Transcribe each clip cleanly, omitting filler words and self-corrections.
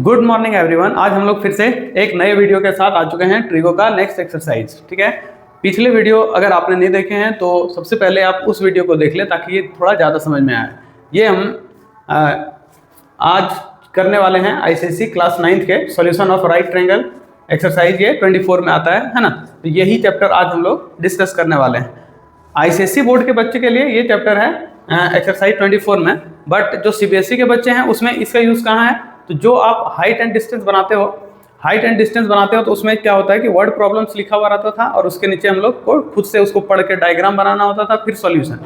Good morning everyone. आज हम लोग फिर से एक नए वीडियो के साथ आ चुके हैं ट्रिगो का नेक्स्ट एक्सरसाइज। ठीक है, पिछले वीडियो अगर आपने नहीं देखे हैं तो सबसे पहले आप उस वीडियो को देख लें ताकि ये थोड़ा ज़्यादा समझ में आए। ये हम आज करने वाले हैं आईसीएसई क्लास 9th के solution of right triangle exercise. ये 24 में आता है ना। तो यही चैप्टर आज हम लोग डिस्कस करने वाले हैं। आईसीएसई बोर्ड के बच्चे के लिए ये चैप्टर है एक्सरसाइज 24 में, बट जो सीबीएसई के बच्चे हैं उसमें इसका यूज़ कहाँ है? तो जो आप हाइट एंड डिस्टेंस बनाते हो तो उसमें क्या होता है कि वर्ड प्रॉब्लम्स लिखा हुआ रहता था और उसके नीचे हम लोग को खुद से उसको पढ़ के डायग्राम बनाना होता था, फिर सॉल्यूशन।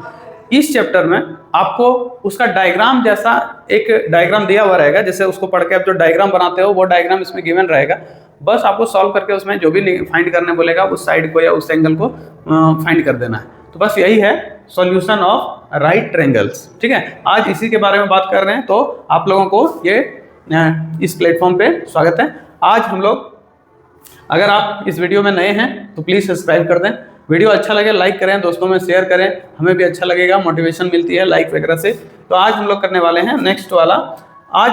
इस चैप्टर में आपको उसका डायग्राम जैसा एक डायग्राम दिया हुआ रहेगा, जैसे उसको पढ़ के आप जो डायग्राम बनाते हो वो डायग्राम इसमें गिवन रहेगा। बस आपको सॉल्व करके उसमें जो भी फाइंड करने बोलेगा उस साइड को या उस एंगल को फाइंड कर देना है। तो बस यही है सॉल्यूशन ऑफ राइट ट्रायंगल्स। ठीक है, आज इसी के बारे में बात कर रहे हैं। तो आप लोगों को ये इस प्लेटफॉर्म पे स्वागत है। आज हम लोग, अगर आप इस वीडियो में नए हैं तो प्लीज़ सब्सक्राइब कर दें। वीडियो अच्छा लगे लाइक करें, दोस्तों में शेयर करें, हमें भी अच्छा लगेगा, मोटिवेशन मिलती है लाइक वगैरह से। तो आज हम लोग करने वाले हैं नेक्स्ट वाला। आज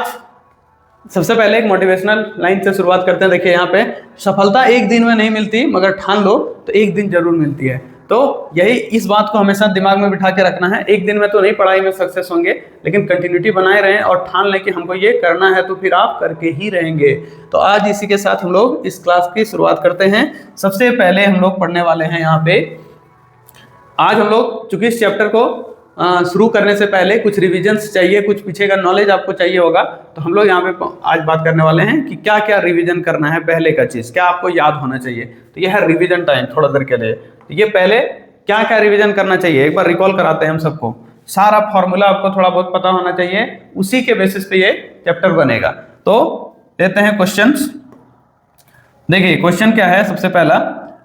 सबसे पहले एक मोटिवेशनल लाइन से शुरुआत करते हैं। देखिए यहाँ पे, सफलता एक दिन में नहीं मिलती मगर ठान लो तो एक दिन जरूर मिलती है। तो यही, इस बात को हमेशा दिमाग में बिठा के रखना है। एक दिन में तो नहीं पढ़ाई में सक्सेस होंगे, लेकिन कंटिन्यूटी बनाए रहें और ठान लें कि हमको ये करना है, तो फिर आप करके ही रहेंगे। तो आज इसी के साथ हम लोग इस क्लास की शुरुआत करते हैं। सबसे पहले हम लोग पढ़ने वाले हैं यहाँ पे, आज हम लोग चूंकि इस चैप्टर को शुरू करने से पहले कुछ रिविजन्स चाहिए, कुछ पीछे का नॉलेज आपको चाहिए होगा। तो हम लोग यहाँ पे आज बात करने वाले हैं कि क्या क्या रिवीजन करना है, पहले का चीज़ क्या आपको याद होना चाहिए। तो यह है रिवीजन टाइम थोड़ा देर के लिए। तो ये पहले क्या क्या रिवीजन करना चाहिए एक बार रिकॉल कराते हैं हम सबको। सारा फॉर्मूला आपको थोड़ा बहुत पता होना चाहिए, उसी के बेसिस पे ये चैप्टर बनेगा। तो लेते हैं क्वेश्चंस। देखिए क्वेश्चन क्या है, सबसे पहला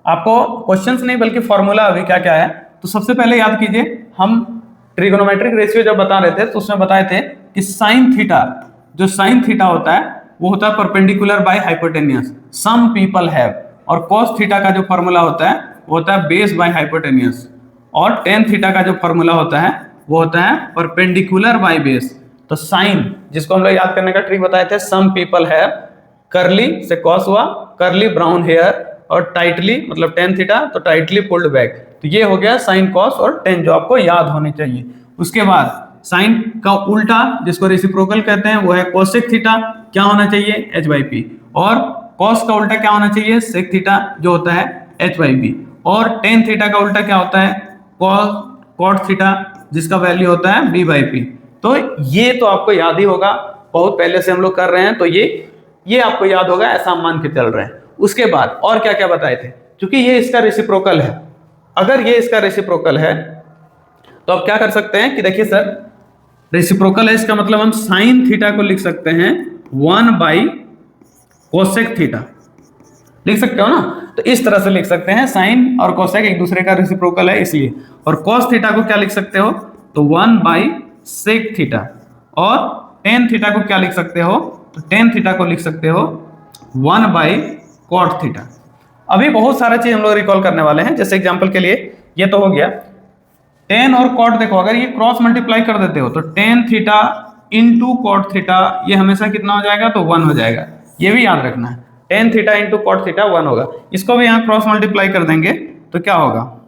आपको क्वेश्चंस नहीं बल्कि फॉर्मूला अभी क्या क्या है। तो सबसे पहले याद कीजिए, हम ट्रिगोनोमेट्रिक रेशियो जब बता रहे थे तो उसमें बताए थे कि साइन थीटा, जो साइन थीटा होता है वो होता है perpendicular by hypotenuse, some people have. और कॉस थीटा का जो फॉर्मूला होता है वो होता है बेस बाय हाइपोटेनियस। और टेन थीटा का जो फॉर्मूला होता है वो होता है परपेंडिकुलर बाय बेस। तो साइन, जिसको हम लोग याद करने का ट्रिक बताए थे, सम पीपल हैव, करली से कॉस हुआ, करली ब्राउन हेयर, और टाइटली मतलब टेन थीटा तो टाइटली पुल्ड बैक। तो ये हो गया साइन कॉस और टेन, जो आपको याद होनी चाहिए। उसके बाद साइन का उल्टा जिसको रेसिप्रोकल कहते हैं वो है कोसेक थीटा, क्या होना चाहिए h/p। और कॉस का उल्टा क्या होना चाहिए, सेक थीटा, जो होता है h/p। और टेन थीटा का उल्टा क्या होता है, कॉट थीटा, जिसका वैल्यू होता है b/p। तो ये तो आपको याद ही होगा, बहुत पहले से हम लोग कर रहे हैं, तो ये आपको याद होगा, ऐसा मान के चल रहे हैं। उसके बाद और क्या क्या बताए थे, क्योंकि ये इसका रेसिप्रोकल है। अगर ये इसका रेसिप्रोकल है तो आप क्या कर सकते हैं कि देखिए सर, रेसिप्रोकल है इसका मतलब हम साइन थीटा को लिख सकते हैं 1/कोसेक थीटा, लिख सकते हो ना। तो इस तरह से लिख सकते हैं, साइन और कोसेक एक दूसरे का रेसिप्रोकल है इसलिए। और कॉस थीटा को क्या लिख सकते हो, तो 1/सेक थीटा। और टेन थीटा को क्या लिख सकते हो, तो टेन थीटा को लिख सकते हो 1/कॉट थीटा। अभी बहुत सारा चीज हम लोग रिकॉल करने वाले हैं। जैसे एग्जांपल के लिए ये तो हो गया, टेन और कॉट देखो, अगर ये क्रॉस मल्टीप्लाई कर देते हो तो tan theta into cot theta, ये हमेशा कितना हो जाएगा, तो 1 हो जाएगा। ये भी याद रखना है, tan theta into cot theta 1 होगा। इसको भी यहाँ क्रॉस मल्टीप्लाई कर देंगे तो क्या होगा,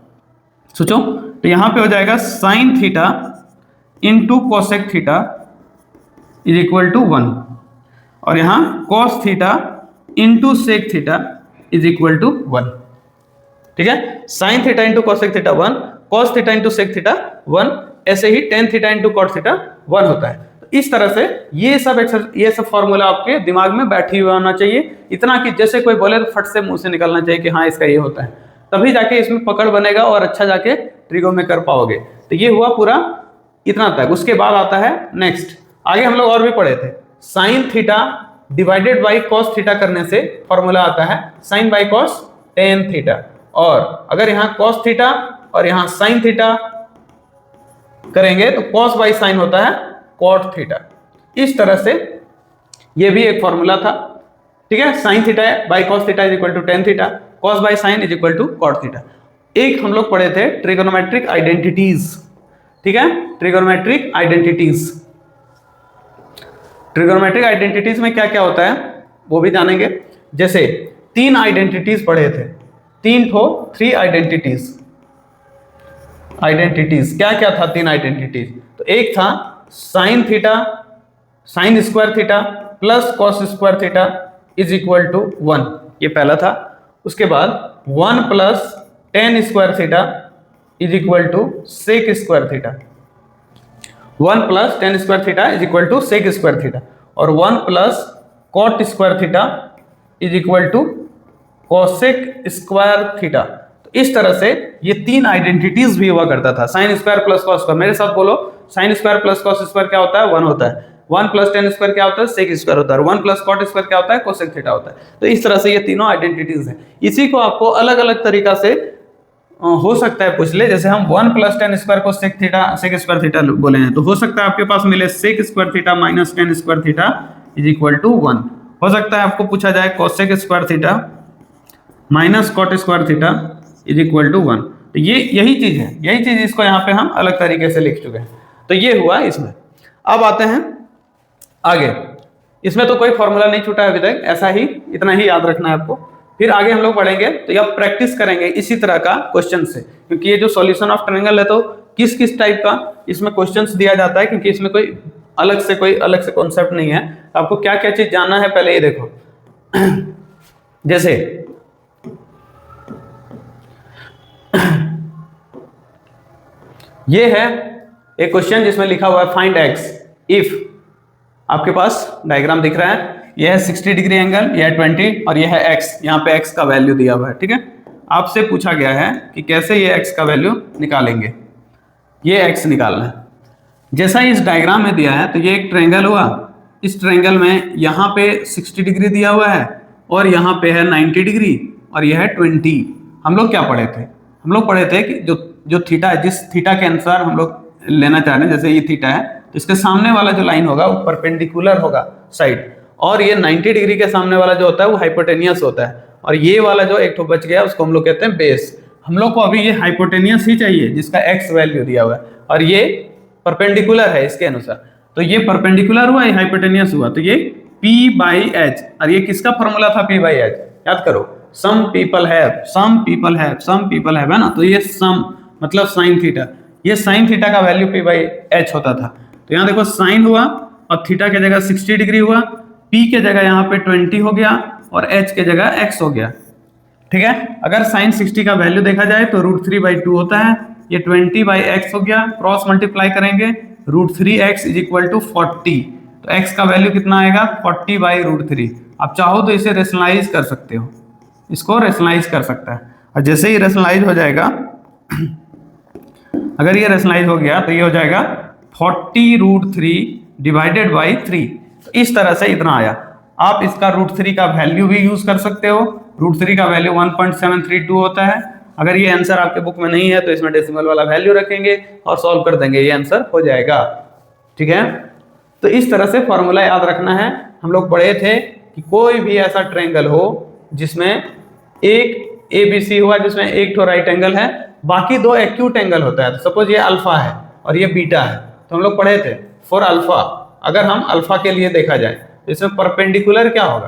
सोचो। तो यहाँ पे हो जाएगा sine theta into cosec theta is equal to 1। और यहाँ cos theta into sec theta is equal to 1। ठीक है, sine theta into cosec theta 1, cos theta into sec theta 1, ऐसे ही tan theta into cot theta 1 होता है। तो इस तरह से ये सब फॉर्मूला आपके दिमाग में बैठी हुआ होना चाहिए, इतना कि जैसे कोई बोले तो फट से मुंह से निकलना चाहिए कि हाँ इसका ये होता है, तभी जाके इसमें पकड़ बनेगा और अच्छा जाके ट्रिगो में कर पाओगे। तो ये हुआ पूरा इतना तक। उसके बाद आता है नेक्स्ट, आगे हम लोग और भी पढ़े थे, sine theta divided by cos theta करने से फॉर्मूला आता है sine by cos tan theta. और अगर यहाँ कॉस थीटा और यहाँ साइन थीटा करेंगे तो कॉस बाई साइन होता है कॉट थीटा। इस तरह से ये भी एक फॉर्मूला था। ठीक है, sine theta by cos theta is equal to tan theta, cos by sine is equal to cot theta. एक हम लोग पढ़े थे ट्रिगोनोमेट्रिक आइडेंटिटीज। ठीक है, ट्रिगोनोमेट्रिक आइडेंटिटीज। ट्रिगोनोमेट्रिक आइडेंटिटीज में क्या क्या होता है वो भी जानेंगे। जैसे 3 आइडेंटिटीज पढ़े थे, 3 आइडेंटिटीज क्या क्या था 3 आइडेंटिटीज? तो एक था sine theta, sine square theta plus cos square theta is equal to 1, ये पहला था। उसके बाद 1 plus tan square theta is equal to sec square theta, 1 plus tan square theta is equal to sec square theta, और 1 plus cot square theta is equal to cosec square theta. तो इस तरह से ये 3 आइडेंटिटीज भी हुआ करता था, sine square plus cos square. मेरे साथ बोलो, sine square plus cos square क्या होता है? 1 होता है। 1 प्लस टेन स्क्वायर क्या होता है? सेक स्क्वायर होता है। 1 प्लस कॉट स्क्वायर क्या होता है? कोसेक थीटा होता है। तो इस तरह से ये तीनों आइडेंटिटीज हैं। इसी को आपको अलग अलग तरीका से हो सकता है पूछ ले, जैसे हम 1 प्लस टेन स्क्वायर को सेक स्क्वायर थीटा बोले हैं, तो हो सकता है आपके पास मिले sec square theta minus tan square theta is equal to 1। हो सकता है आपको पूछा जाए cosec square theta minus cot square theta is equal to 1। तो ये यही चीज है, यही चीज इसको यहाँ पे हम अलग तरीके से लिख चुके हैं। तो ये हुआ इसमें। अब आते हैं आगे। इसमें तो कोई फॉर्मूला नहीं छूटा है अभी तक, ऐसा ही इतना ही याद रखना है आपको। फिर आगे हम लोग पढ़ेंगे तो अब प्रैक्टिस करेंगे इसी तरह का क्वेश्चन से, क्योंकि ये जो सॉल्यूशन ऑफ ट्रायंगल है तो किस किस टाइप का इसमें क्वेश्चंस दिया जाता है, क्योंकि इसमें कोई अलग से कॉन्सेप्ट नहीं है। आपको क्या क्या चीज जानना है पहले ये देखो। जैसे ये है एक क्वेश्चन जिसमें लिखा हुआ है फाइंड एक्स इफ, आपके पास डायग्राम दिख रहा है, ये है 60 डिग्री एंगल, ये है 20 और ये है x, यहाँ पे x का वैल्यू दिया हुआ है। ठीक है, आपसे पूछा गया है कि कैसे ये x का वैल्यू निकालेंगे, ये x निकालना है। जैसा इस डायग्राम में दिया है तो ये एक ट्रायंगल हुआ, इस ट्रायंगल में यहाँ पे 60 डिग्री दिया हुआ है और यहाँ पे है 90 डिग्री और यह है 20। हम लोग क्या पढ़े थे? हम लोग पढ़े थे कि जो थीटा है, जिस थीटा के अनुसार हम लोग लेना चाह रहे हैं, जैसे ये थीटा है तो इसके सामने वाला जो लाइन होगा वो परपेंडिकुलर होगा साइड, और ये 90 डिग्री के सामने वाला जो होता है वो हाइपोटेनियस होता है, और ये वाला जो एक तो बच गया उसको हम लोग कहते हैं बेस। हम लोग को अभी ये हाइपोटेनियस ही चाहिए जिसका x वैल्यू दिया हुआ है, और ये परपेंडिकुलर है इसके अनुसार। तो ये परपेंडिकुलर हुआ, ये हाइपोटेनियस हुआ, तो ये P/h, और ये किसका फॉर्मूला था P/h? याद करो, सम पीपल हैव है ना, तो ये सम मतलब साइन थीटा, ये साइन थीटा का वैल्यू P/h होता था। तो यहाँ देखो साइन हुआ और थीटा के जगह 60 डिग्री हुआ, P के जगह यहाँ पे 20 हो गया और H के जगह x हो गया। ठीक है, अगर साइन 60 का वैल्यू देखा जाए तो √3/2 होता है, ये 20/x हो गया, क्रॉस मल्टीप्लाई करेंगे √3x इज इक्वल टू 40, तो x का वैल्यू कितना आएगा 40/√3। आप चाहो तो इसे रेशनलाइज कर सकते हो, इसको रेशनलाइज कर सकता है, और जैसे ही रेशनलाइज हो जाएगा, अगर ये रेशनलाइज हो गया तो ये हो जाएगा 40√3 डिवाइडेड बाई 3। तो इस तरह से इतना आया। आप इसका √3 का वैल्यू भी यूज कर सकते हो, √3 का वैल्यू 1.732 होता है। अगर ये आंसर आपके बुक में नहीं है तो इसमें डेसिमल वाला वैल्यू रखेंगे और सॉल्व कर देंगे, ये आंसर हो जाएगा। ठीक है, तो इस तरह से फॉर्मूला याद रखना है। हम लोग पढ़े थे कि कोई भी ऐसा ट्रायंगल हो जिसमें एक ABC हुआ, जिसमें एक तो राइट एंगल है, बाकी 2 एक्यूट एंगल होता है। तो सपोज ये अल्फा है और ये बीटा है, तो हम लोग पढ़े थे फॉर अल्फा, अगर हम अल्फा के लिए देखा जाए तो इसमें परपेंडिकुलर क्या होगा,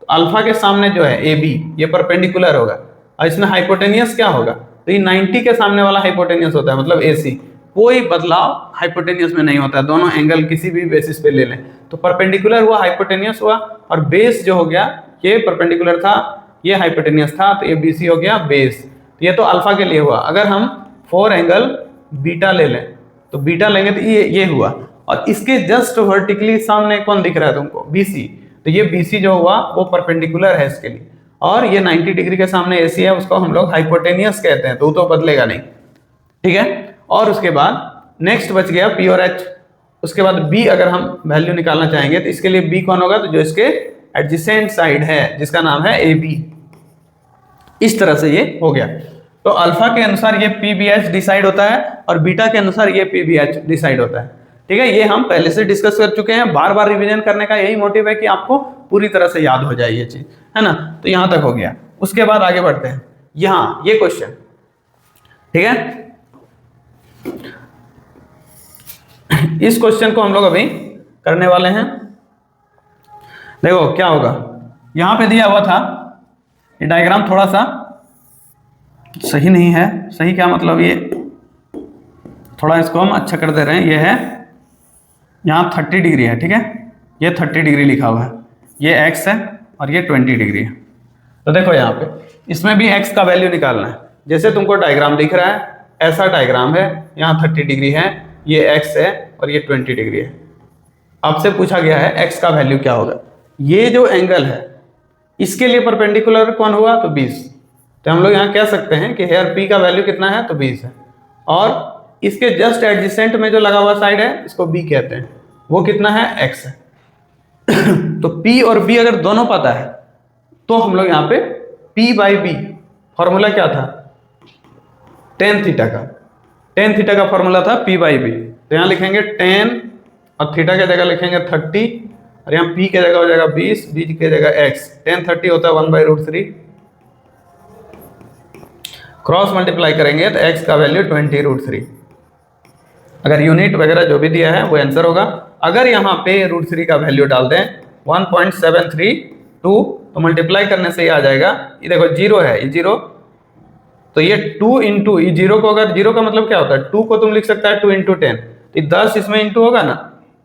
तो अल्फा के सामने जो है AB ये परपेंडिकुलर होगा, और इसमें हाइपोटेनियस क्या होगा, तो ये 90 के सामने वाला हाइपोटेनियस होता है, मतलब AC। कोई बदलाव हाइपोटेनियस में नहीं होता है, दोनों एंगल किसी भी बेसिस पे ले लें। तो परपेंडिकुलर हुआ, हाइपोटेनियस हुआ, और बेस जो हो गया ये परपेंडिकुलर था, ये हाइपोटेनियस था, तो ये BC हो गया बेस। तो ये तो अल्फा के लिए हुआ। अगर हम 4 एंगल बीटा ले लें तो बीटा लेंगे तो ये हुआ, और इसके जस्ट वर्टिकली सामने कौन दिख रहा है तुमको, BC। तो ये BC जो हुआ वो परपेंडिकुलर है इसके लिए, और ये 90 डिग्री के सामने AC है, उसको हम लोग हाइपोटेनियस कहते हैं, तो बदलेगा नहीं। ठीक है, और उसके बाद नेक्स्ट बच गया P और H। उसके बाद B अगर हम वैल्यू निकालना चाहेंगे तो इसके लिए B कौन होगा, तो जो इसके एडजेसेंट साइड है जिसका नाम है AB। इस तरह से ये हो गया। तो अल्फा के अनुसार ये P/BH डिसाइड होता है और बीटा के अनुसार ये P/BH डिसाइड होता है। ठीक है, ये हम पहले से डिस्कस कर चुके हैं, बार बार रिवीजन करने का यही मोटिव है कि आपको पूरी तरह से याद हो जाए ये चीज, है ना। तो यहां तक हो गया। उसके बाद आगे बढ़ते हैं, यहां ये क्वेश्चन, ठीक है, इस क्वेश्चन को हम लोग अभी करने वाले हैं। देखो क्या होगा, यहाँ पे दिया हुआ था, ये डायग्राम थोड़ा सा सही नहीं है। सही क्या मतलब, ये थोड़ा इसको हम अच्छा कर दे रहे हैं। ये है यहाँ 30 डिग्री है, ठीक है, ये 30 डिग्री लिखा हुआ है, ये x है और ये 20 डिग्री है। तो देखो यहाँ पे इसमें भी x का वैल्यू निकालना है। जैसे तुमको डायग्राम दिख रहा है, ऐसा डायग्राम है, यहाँ 30 डिग्री है, ये x है और ये 20 डिग्री है। आपसे पूछा गया है x का वैल्यू क्या होगा। ये जो एंगल है इसके लिए परपेंडिकुलर कौन हुआ, तो 20। तो हम लोग यहाँ कह सकते हैं कि हेयर p का वैल्यू कितना है, तो 20 है। और इसके जस्ट एडजेसेंट में जो लगा हुआ साइड है इसको b कहते हैं, वो कितना है, x है। तो p और b अगर दोनों पता है तो हम लोग यहाँ पे p/b फॉर्मूला क्या था, tan थीटा का। tan थीटा का फॉर्मूला था p/b। तो यहाँ लिखेंगे tan और थीटा की जगह लिखेंगे 30 और यहाँ p की जगह हो जाएगा 20, b की जगह x। tan 30 होता है 1/√3, क्रॉस मल्टीप्लाई करेंगे तो x का वैल्यू 20√3। अगर यूनिट वगैरह जो भी दिया है वो आंसर होगा। अगर यहाँ पे √3 का वैल्यू डाल दें 1.732 तो मल्टीप्लाई करने से ये आ जाएगा, ये देखो 0 है, ये 0, तो ये 2 इंटू ये 0 को, अगर 0 का मतलब क्या होता है, 2 को तुम लिख सकता है 2 इंटू 10, तो 10 इसमें इंटू होगा ना,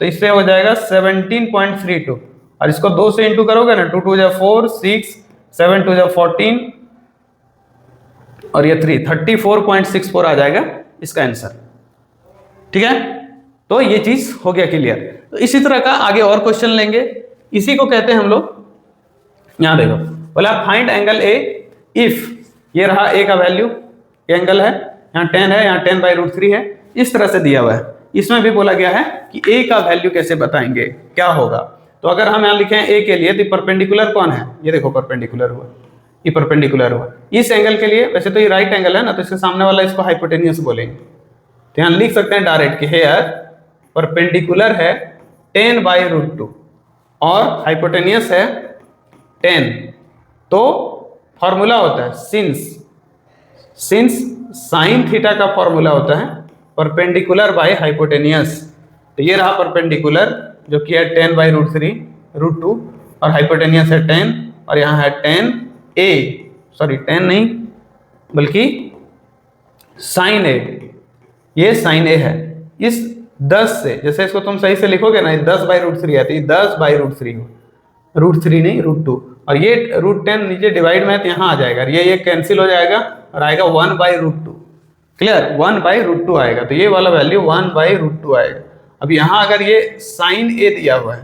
तो इससे हो जाएगा 17.32। और इसको 2 से इंटू करोगे ना, 2 2 जा 4, 6, 7 2 जा 14 और ये 3, 34.64 आ जाएगा इसका आंसर। ठीक है, तो ये चीज हो गया क्लियर। तो इसी तरह का आगे और क्वेश्चन लेंगे, इसी को कहते हैं हम लोग, यहां देखो बोला फाइंड एंगल ए इफ, ये रहा ए का वैल्यू, एंगल है, यहाँ 10 है, यहाँ 10/√3 है, इस तरह से दिया हुआ है। इसमें भी बोला गया है कि ए का वैल्यू कैसे बताएंगे, क्या होगा। तो अगर हम यहाँ लिखें ए के लिए, तो परपेंडिकुलर कौन है, ये देखो परपेंडिकुलर हुआ, ये परपेंडिकुलर हुआ। इस एंगल के लिए, वैसे तो ये राइट एंगल है ना, तो इसके सामने वाला इसको हाइपोटेनियस बोलेंगे। तो यहाँ लिख सकते हैं डायरेक्ट कि हेयर परपेंडिकुलर है 10/√2 और हाइपोटेनियस है 10। तो फॉर्मूला होता है सिंस साइन थीटा का फॉर्मूला होता है परपेंडिकुलर बाय हाइपोटेनियस। तो ये रहा परपेंडिकुलर जो कि है 10/√3√2 और हाइपोटेनियस है 10 और यहाँ है 10a, सॉरी 10 नहीं बल्कि साइन ए, ये साइन ए है। इस 10 से, जैसे इसको तुम सही से लिखोगे ना, 10/√3 है, तो ये 10/√3 हो, √3 नहीं √2, और ये √10 नीचे डिवाइड में है तो यहाँ आ जाएगा, ये कैंसिल हो जाएगा और आएगा 1/√2। क्लियर, 1/√2 आएगा, तो ये वाला वैल्यू 1/√2 आएगा। अब यहाँ अगर ये साइन ए दिया हुआ है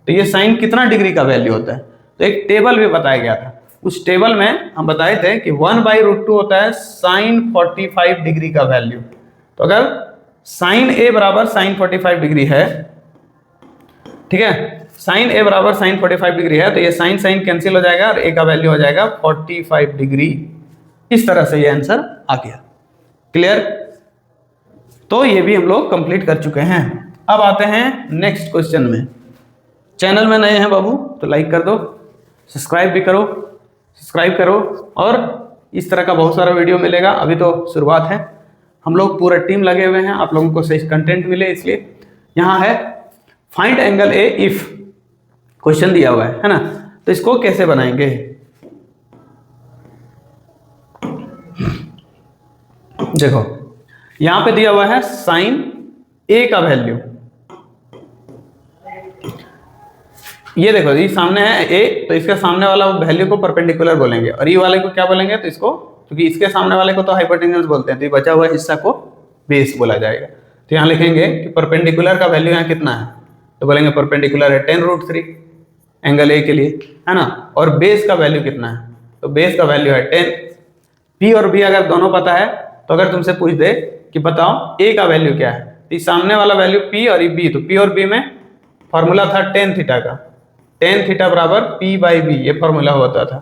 तो ये साइन कितना डिग्री का वैल्यू होता है, तो एक टेबल भी बताया गया था। उस टेबल में हम बताए थे कि 1/√2 होता है साइन 45 डिग्री का वैल्यू। तो अगर साइन ए बराबर साइन 45 डिग्री है, ठीक है, साइन ए बराबर साइन 45 डिग्री है, तो ये साइन साइन कैंसिल हो जाएगा और ए का वैल्यू हो जाएगा 45 डिग्री। इस तरह से ये आंसर आ गया। क्लियर, तो ये भी हम लोग कंप्लीट कर चुके हैं। अब आते हैं नेक्स्ट क्वेश्चन में। चैनल में नए हैं बाबू तो लाइक कर दो, सब्सक्राइब भी करो, सब्सक्राइब करो, और इस तरह का बहुत सारा वीडियो मिलेगा। अभी तो शुरुआत है, हम लोग पूरा टीम लगे हुए हैं, आप लोगों को सही कंटेंट मिले इसलिए। यहाँ है find angle A if, question दिया हुआ है ना, तो इसको कैसे बनाएंगे। देखो यहां पे दिया हुआ है साइन ए का वैल्यू, ये देखो ये सामने है ए, तो इसके सामने वाला वैल्यू को परपेंडिकुलर बोलेंगे और ये वाले को क्या बोलेंगे, तो इसको, क्योंकि इसके सामने वाले को तो हाइपोटेन्यूज बोलते हैं, तो ये बचा हुआ हिस्सा को बेस बोला जाएगा। तो यहाँ लिखेंगे कि परपेंडिकुलर का वैल्यू यहाँ कितना है, तो बोलेंगे परपेंडिकुलर है 10√3 एंगल ए के लिए, है ना, और बेस का वैल्यू कितना है, तो बेस का वैल्यू है 10। पी और बी अगर दोनों पता है तो अगर तुमसे पूछ दे कि बताओ ए का वैल्यू क्या है, तो सामने वाला वैल्यू पी और बी, तो पी और बी में फॉर्मूला था tan थीटा का, tan थीटा बराबर p/b, ये फॉर्मूला होता था।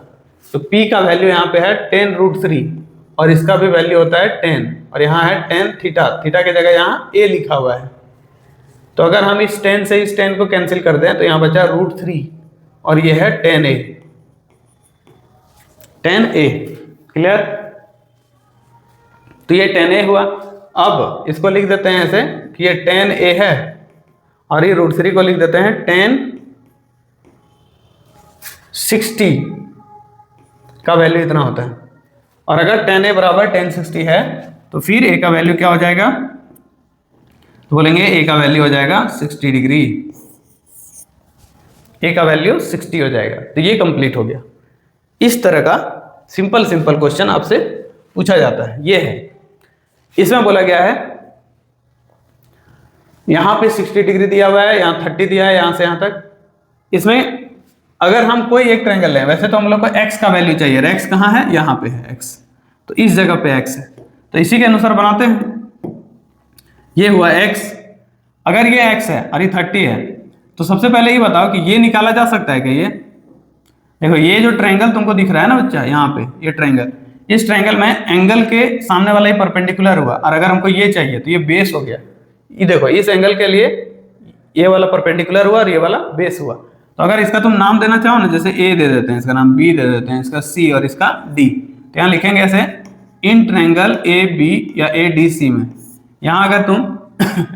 तो p का वैल्यू यहाँ पे है 10√3 और इसका भी वैल्यू होता है 10, और यहाँ है tan थीटा, थीटा की जगह यहाँ a लिखा हुआ है। तो अगर हम इस 10 से इस 10 को कैंसिल कर दें तो यहाँ बचा √3 और ये है tan a। क्लियर, तो ये tan a हुआ। अब इसको लिख देते हैं ऐसे कि ये tan a है और ये √3 को लिख देते हैं tan 60 का वैल्यू इतना होता है। और अगर tan A बराबर tan 60 है तो फिर A का वैल्यू क्या हो जाएगा, तो बोलेंगे A का वैल्यू हो जाएगा 60 डिग्री। A का वैल्यू 60 हो जाएगा। तो ये कंप्लीट हो गया। इस तरह का सिंपल क्वेश्चन आपसे पूछा जाता है। ये है, इसमें बोला गया है यहां पे 60 डिग्री दिया हुआ है, यहां 30 दिया है, यहां से यहां तक। इसमें अगर हम कोई एक ट्रायंगल लें, वैसे तो हम लोग को x का वैल्यू चाहिए, x कहाँ है, यहाँ पे है x, तो इस जगह पे x है, तो इसी के अनुसार बनाते हैं। ये हुआ x। अगर ये x है और ये 30 है तो सबसे पहले ये बताओ कि ये निकाला जा सकता है क्या? ये देखो, ये जो ट्रायंगल तुमको दिख रहा है ना बच्चा, यहाँ पे ये ट्रायंगल, इस ट्रायंगल में एंगल के सामने वाला ही परपेंडिकुलर हुआ, और अगर हमको ये चाहिए तो ये बेस हो गया। ये देखो, इस एंगल के लिए ये वाला परपेंडिकुलर हुआ और ये वाला बेस हुआ। तो अगर इसका तुम नाम देना चाहो ना, जैसे A दे देते हैं, इसका नाम B दे देते हैं, इसका C और इसका D, तो यहाँ लिखेंगे ऐसे इन ट्रायंगल AB या ADC में। यहाँ अगर तुम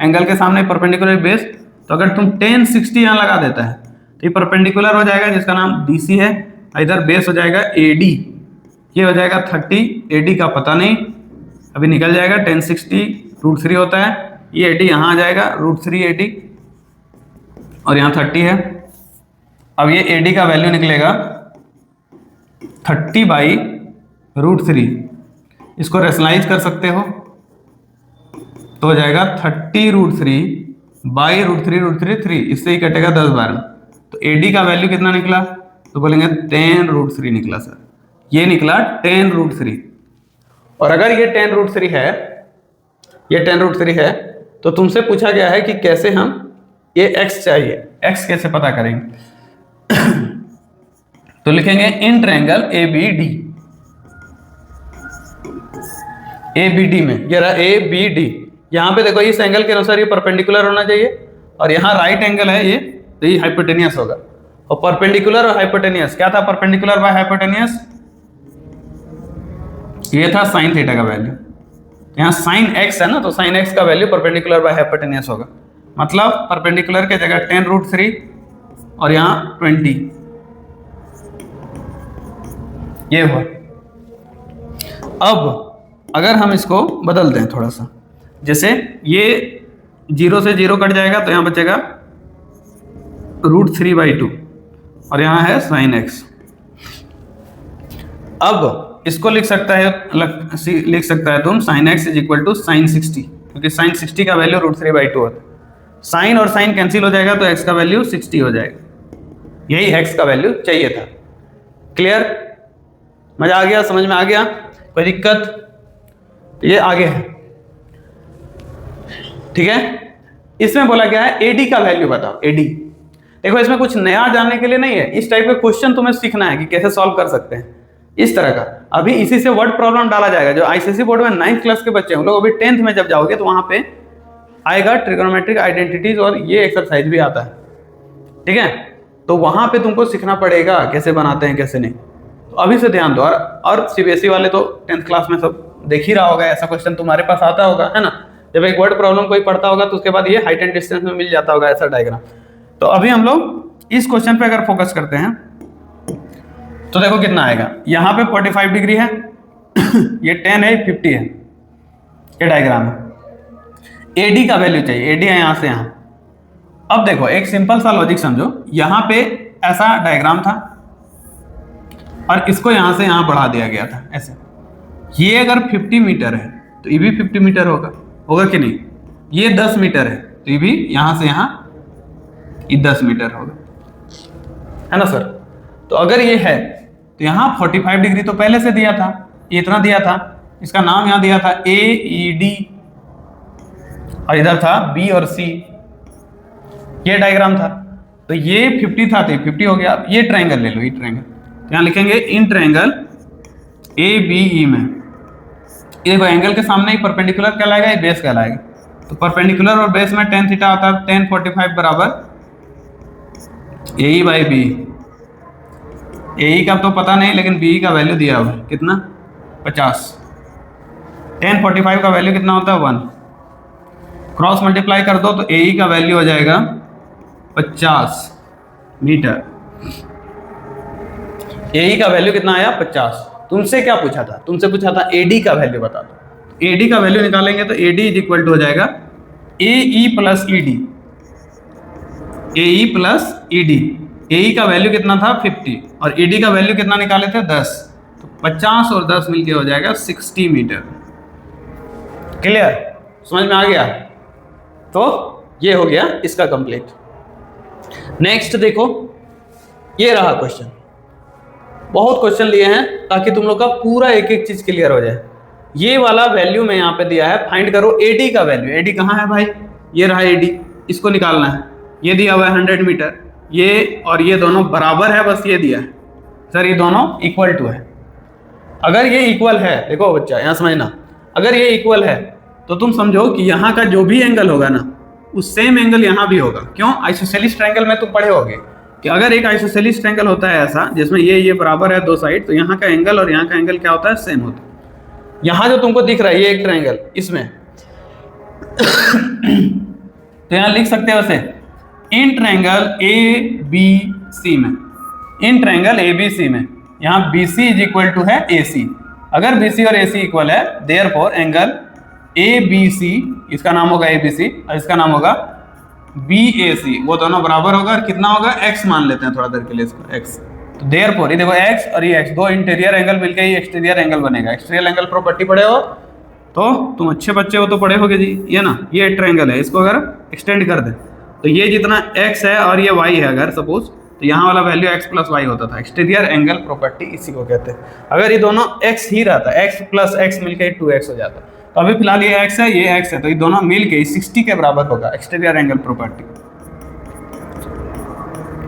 एंगल के सामने परपेंडिकुलर बेस, तो अगर तुम tan 60 यहाँ लगा देता है तो ये परपेंडिकुलर हो जाएगा जिसका नाम DC है, इधर बेस हो जाएगा AD, ये हो जाएगा 30, AD का पता नहीं अभी निकल जाएगा, tan 60 √3 होता है, ये AD यहाँ आ जाएगा √3 AD, और यहाँ 30 है। अब ये AD का वैल्यू निकलेगा 30/√3, इसको रेशनलाइज कर सकते हो तो हो जाएगा 30√3/√3, इससे ही कटेगा 10 बार। तो AD का वैल्यू कितना निकला, तो बोलेंगे tan√3 निकला सर, ये निकला tan√3। और अगर ये tan√3 है, ये tan√3 है, तो तुमसे पूछा गया है कि कैसे हम ये x चाहिए, x कैसे पता करेंगे। तो लिखेंगे इन ट्रायंगल ABD में, ये रहा ABD, यहाँ पे देखो इस एंगल के अनुसार ये परपेंडिकुलर होना चाहिए, और यहाँ राइट एंगल है ये, तो ये हाइपोटेनियस होगा। और परपेंडिकुलर और हाइपोटेनियस क्या था, परपेंडिकुलर बाय हाइपोटेनियस ये था sin थीटा का वैल्यू, यहाँ sin x है ना, तो sin x का वैल्यू परपेंडिकुलर बाय हाइपोटेनियस होगा, मतलब परपेंडिकुलर के जगह tan√3 और यहाँ 20, ये हुआ। अब अगर हम इसको बदल दें थोड़ा सा, जैसे ये 0 से 0 कट जाएगा तो यहाँ बचेगा √3/2 और यहाँ है sin x। अब इसको लिख सकता है तुम sin x = sin 60, क्योंकि sin 60 का वैल्यू √3/2 होता है। साइन और साइन कैंसिल हो जाएगा तो x का वैल्यू 60 हो जाएगा, यही x का वैल्यू चाहिए था। क्लियर, मजा आ गया, समझ में आ गया, कोई दिक्कत? ये आगे है, ठीक है। इसमें बोला गया है AD का वैल्यू बताओ। AD देखो, इसमें कुछ नया जानने के लिए नहीं है, इस टाइप का क्वेश्चन तुम्हें सीखना है कि कैसे सॉल्व कर सकते हैं इस तरह का। अभी इसी से वर्ड प्रॉब्लम डाला जाएगा, जो ICSE बोर्ड में 9th क्लास के बच्चे हैं, लोग अभी 10th में जब जाओगे तो वहां पे आएगा ट्रिगोनोमेट्रिक आइडेंटिटीज, और ये एक्सरसाइज भी आता है, ठीक है। तो वहां पे तुमको सीखना पड़ेगा कैसे बनाते हैं कैसे नहीं, तो अभी से ध्यान दो। और CBSE वाले तो 10th क्लास में सब देख ही रहा होगा, ऐसा क्वेश्चन तुम्हारे पास आता होगा, है ना। जब एक वर्ड प्रॉब्लम कोई पढ़ता होगा तो उसके बाद ये हाइट एंड डिस्टेंस में मिल जाता होगा ऐसा डायग्राम। तो अभी हम लोग इस क्वेश्चन पे अगर फोकस करते हैं तो देखो कितना आएगा। यहाँ पे 45 डिग्री है ये 10 है, 50 है, ये डायग्राम है। AD का वैल्यू चाहिए, AD है यहाँ से यहाँ। अब देखो एक सिंपल सा लॉजिक समझो, यहाँ पे ऐसा डायग्राम था और इसको यहाँ से यहाँ बढ़ा दिया गया था ऐसे। ये अगर 50 मीटर है तो ये भी 50 मीटर होगा कि नहीं। ये 10 मीटर है तो ये भी यहाँ से यहाँ ये 10 मीटर होगा, है ना सर। तो अगर ये है तो यहाँ 45 डिग्री तो पहले से दिया था, ये इतना दिया था, इसका नाम यहाँ दिया था AED, और इधर था B और C, ये डायग्राम था। तो ये 50 था तो 50 हो गया। अब ये ट्रायंगल ले लो, ये ट्रायंगल, तो यहाँ लिखेंगे इन ट्रायंगल ABE में, ये एंगल के सामने ही परपेंडिकुलर कहलाएगा, ये बेस कहलाएगा। तो परपेंडिकुलर और बेस में tan थीटा होता है tan 45 बराबर AE/B। AE का तो पता नहीं, लेकिन BE का वैल्यू दिया हुआ है कितना, 50। tan 45 का वैल्यू कितना होता है, 1। क्रॉस मल्टीप्लाई कर दो तो AE का वैल्यू हो जाएगा 50 मीटर। AE का वैल्यू कितना आया 50। तुमसे क्या पूछा था, तुमसे पूछा था AD का वैल्यू बता दो। AD का वैल्यू निकालेंगे तो AD इज इक्वल टू हो जाएगा AE plus ED, AE plus ED। AE का वैल्यू कितना था 50 और ED का वैल्यू कितना निकाले थे 10, तो 50 और 10 मिलके हो जाएगा 60 मीटर। क्लियर, समझ में आ गया? तो ये हो गया इसका कंप्लीट। नेक्स्ट देखो, ये रहा क्वेश्चन। बहुत क्वेश्चन लिए हैं ताकि तुम लोग का पूरा एक एक चीज क्लियर हो जाए। ये वाला वैल्यू मैं यहाँ पे दिया है, फाइंड करो AD का वैल्यू। AD कहाँ है भाई, ये रहा AD, इसको निकालना है। ये दिया हुआ है 100 मीटर, ये और ये दोनों बराबर है, बस ये दिया है सर, ये दोनों इक्वल टू है। अगर ये इक्वल है, देखो बच्चा यहाँ समझना, अगर ये इक्वल है तो तुम समझो कि यहाँ का जो भी एंगल होगा ना, उस सेम एंगल यहाँ भी होगा। क्यों? आइसोसेलिस ट्रायंगल में तुम पढ़े होगे कि अगर एक आइसोसेलिस ट्रायंगल होता है ऐसा जिसमें ये बराबर है दो साइड, तो यहाँ का एंगल और यहाँ का एंगल क्या होता है, सेम होता है। यहाँ जो तुमको दिख रहा है ये एक ट्रायंगल, इसमें तो यहाँ लिख सकते हो उसे इन ट्रायंगल ABC में, इन ट्रायंगल ABC में यहाँ BC इज इक्वल टू है AC। अगर BC और AC इक्वल है, देयरफॉर एंगल ABC, इसका नाम होगा ABC और इसका नाम होगा BAC, वो दोनों बराबर होगा। और कितना होगा, x मान लेते हैं थोड़ा देर के लिए इसको, x। तो देयरफॉर ये देखो x और ये x, दो इंटीरियर एंगल मिलकर ही एक्सटीरियर एंगल बनेगा। एक्सटीरियर एंगल प्रॉपर्टी पढ़े हो तो तुम अच्छे बच्चे हो तो पढ़े होगे जी, ये ना, ये ट्रायंगल है, इसको अगर एक्सटेंड कर दें तो ये जितना x है और ये y है अगर सपोज, तो यहाँ वाला वैल्यू x प्लस y होता था। एक्सटीरियर एंगल प्रॉपर्टी इसी को कहते हैं। अगर ये दोनों x ही रहता, x प्लस x मिलकर 2x हो जाता, तो अभी फिलहाल ये x है, ये x है, तो ये दोनों मिलके 60 के बराबर होगा। एक्सटीरियर एंगल प्रॉपर्टी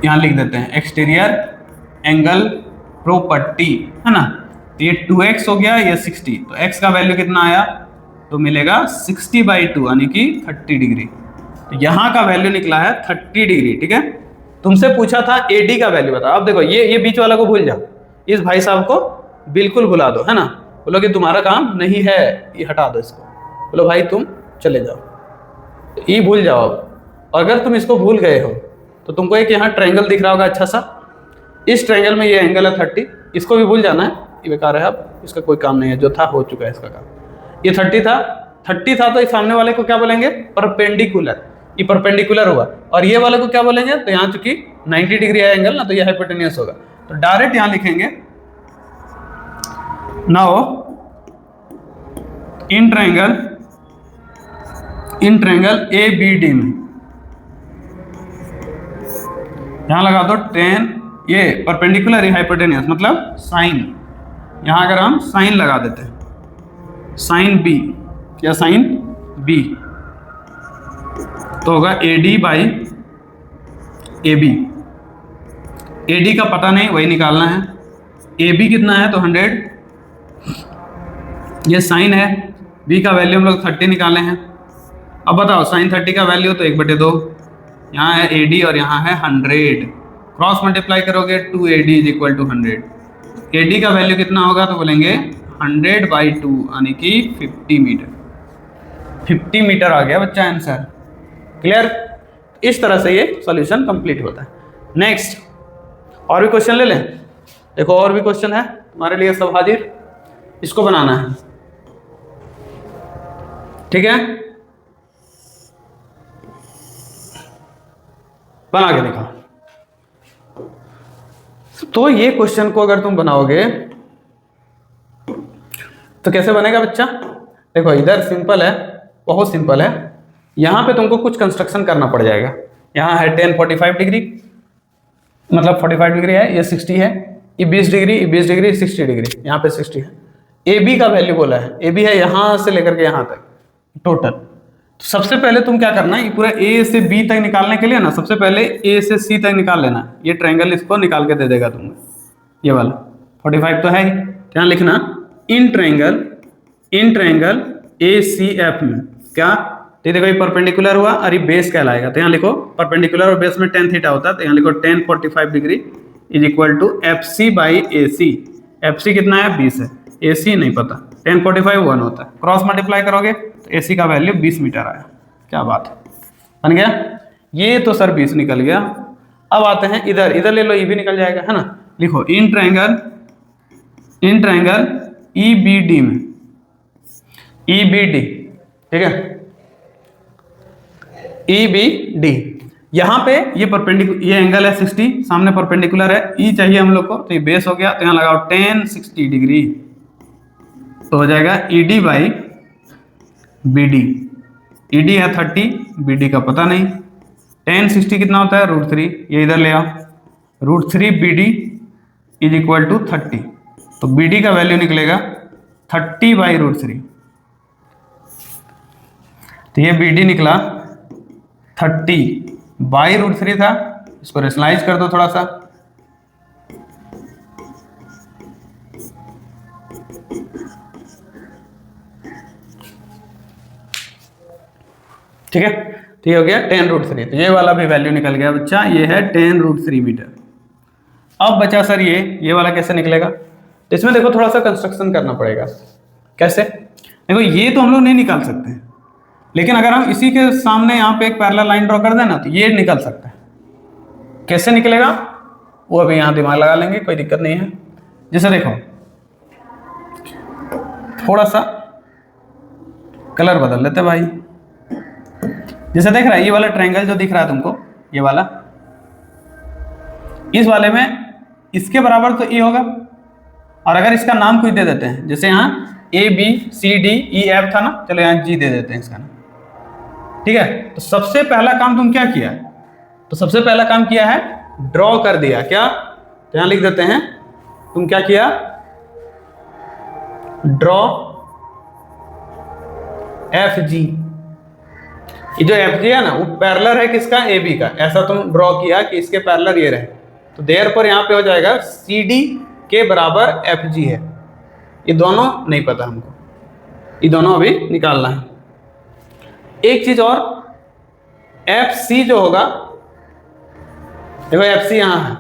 यहाँ लिख देते हैं, एक्सटीरियर एंगल प्रॉपर्टी है ना। तो ये 2x हो गया, ये 60, तो x का वैल्यू कितना आया, तो मिलेगा 60/2 यानी कि 30 डिग्री। तो यहाँ का वैल्यू निकला है 30 डिग्री। ठीक है, तुमसे पूछा था AD का वैल्यू बताओ। अब देखो ये बीच वाला को भूल जाओ, इस भाई साहब को बिल्कुल भुला दो, है ना। बोलो कि तुम्हारा काम नहीं है, ये हटा दो इसको, बोलो भाई तुम चले जाओ, ये भूल जाओ। और अगर तुम इसको भूल गए हो तो तुमको एक यहाँ ट्रायंगल दिख रहा होगा अच्छा सा, इस ट्रायंगल में ये एंगल है 30, इसको भी भूल जाना है, ये बेकार है, अब इसका कोई काम नहीं है, जो था हो चुका है इसका काम। ये 30 था तो इस सामने वाले को क्या बोलेंगे, परपेंडिकुलर, ये परपेंडिकुलर हुआ। और ये वाले को क्या बोलेंगे, तो यहाँ चूंकि 90 डिग्री है एंगल ना, तो ये हाइपोटेन्यूस होगा। तो डायरेक्ट यहाँ लिखेंगे नाउ इन ट्रायंगल ABD में यहां लगा दो tan, ये परपेंडिकुलर है हाइपोटेन्यूस मतलब साइन, यहां अगर हम साइन लगा देते हैं, साइन B या साइन B, तो होगा AD/AB। AD का पता नहीं, वही निकालना है। AB कितना है, तो 100, ये साइन है, B का वैल्यू हम लोग 30 निकाले हैं। अब बताओ साइन 30 का वैल्यू तो 1/2, यहाँ है AD और यहाँ है 100, क्रॉस मल्टीप्लाई करोगे 2AD is equal to 100। AD का वैल्यू कितना होगा, तो बोलेंगे 100/2 यानी कि 50 मीटर। 50 मीटर आ गया बच्चा आंसर। क्लियर, इस तरह से ये सॉल्यूशन कंप्लीट होता है। नेक्स्ट और भी क्वेश्चन ले लें, देखो और भी क्वेश्चन है तुम्हारे लिए सब हाजिर, इसको बनाना है। ठीक है, बना के दिखाओ। तो ये क्वेश्चन को अगर तुम बनाओगे तो कैसे बनेगा बच्चा, देखो इधर सिंपल है, बहुत सिंपल है। यहां पे तुमको कुछ कंस्ट्रक्शन करना पड़ जाएगा। यहाँ है tan 45 डिग्री, मतलब 45 डिग्री है, ये 60 है, ये 20 डिग्री, ये 20 डिग्री, 60 डिग्री, यहाँ पे 60 है। AB का वैल्यू बोला है, AB है यहाँ से लेकर के यहाँ तक टोटल। तो सबसे पहले तुम क्या करना है, ये पूरा A से B तक निकालने के लिए ना, सबसे पहले A से C तक निकाल लेना। ये ट्रायंगल इसको निकाल के दे देगा तुम्हें, ये वाला 45 तो है ही। क्या लिखना, इन ट्रायंगल ACF में क्या, तो देखो ये परपेंडिकुलर हुआ और ये बेस कहलाएगा। तो यहाँ लिखो परपेंडिकुलर और बेस में tan थीटा होता है, तो यहाँ लिखो tan 45 degree is equal to FC/AC। FC कितना है, 20 है, AC नहीं पता, tan 45 1 होता है, क्रॉस मल्टीप्लाई करोगे तो AC का वैल्यू 20 मीटर आया। क्या बात है, बन गया। ये तो सर 20 निकल गया। अब आते हैं इधर, इधर ले लो, ये भी निकल जाएगा, है ना। लिखो इन ट्रायंगल EBD में, EBD, ठीक है, EBD, यहाँ पे ये परपेंडिकुलर, ये एंगल है 60, सामने परपेंडिकुलर है, E चाहिए हम लोग को, तो ये बेस हो गया, तो यहाँ लगाओ tan 60 डिग्री, तो हो जाएगा ED बाई BD। ED है 30, BD का पता नहीं, tan 60 कितना होता है √3, ये इधर ले आओ, √3 BD इज इक्वल टू 30, तो BD का वैल्यू निकलेगा 30 बाई √3, तो ये BD निकला 30 बाई √3 था, इसको रेशनलाइज कर दो थोड़ा सा, ठीक है, तो ये हो गया tan √3, तो ये वाला भी वैल्यू निकल गया बच्चा, ये है tan √3 मीटर। अब बचा सर ये वाला कैसे निकलेगा, तो इसमें देखो थोड़ा सा कंस्ट्रक्शन करना पड़ेगा। कैसे, देखो ये तो हम लोग नहीं निकाल सकते हैं, लेकिन अगर हम इसी के सामने यहाँ पे एक पैरेलल लाइन ड्रॉ कर दें ना, तो ये निकल सकता है। कैसे निकलेगा वो अभी यहाँ दिमाग लगा लेंगे, कोई दिक्कत नहीं है। जैसे देखो थोड़ा सा कलर बदल लेते भाई, जैसे देख रहा है ये वाला ट्रायंगल जो दिख रहा है तुमको, ये वाला, इस वाले में इसके बराबर तो E होगा, और अगर इसका नाम कुछ दे देते हैं, जैसे यहाँ ABCDEF था ना, चलो यहाँ G दे देते हैं इसका नाम, ठीक है। तो सबसे पहला काम तुम क्या किया, तो सबसे पहला काम किया है ड्रॉ कर दिया, क्या, तो यहाँ लिख देते हैं, तुम क्या किया, ड्रॉ FG। ये जो FG है ना, वो पैरेलल है किसका, AB का, ऐसा तुम ड्रॉ किया कि इसके पैरेलल ये रहे, तो देयरफॉर यहाँ पे हो जाएगा CD के बराबर FG है। ये दोनों नहीं पता हमको, ये दोनों अभी निकालना है। एक चीज और, FC जो होगा, देखो FC यहाँ है,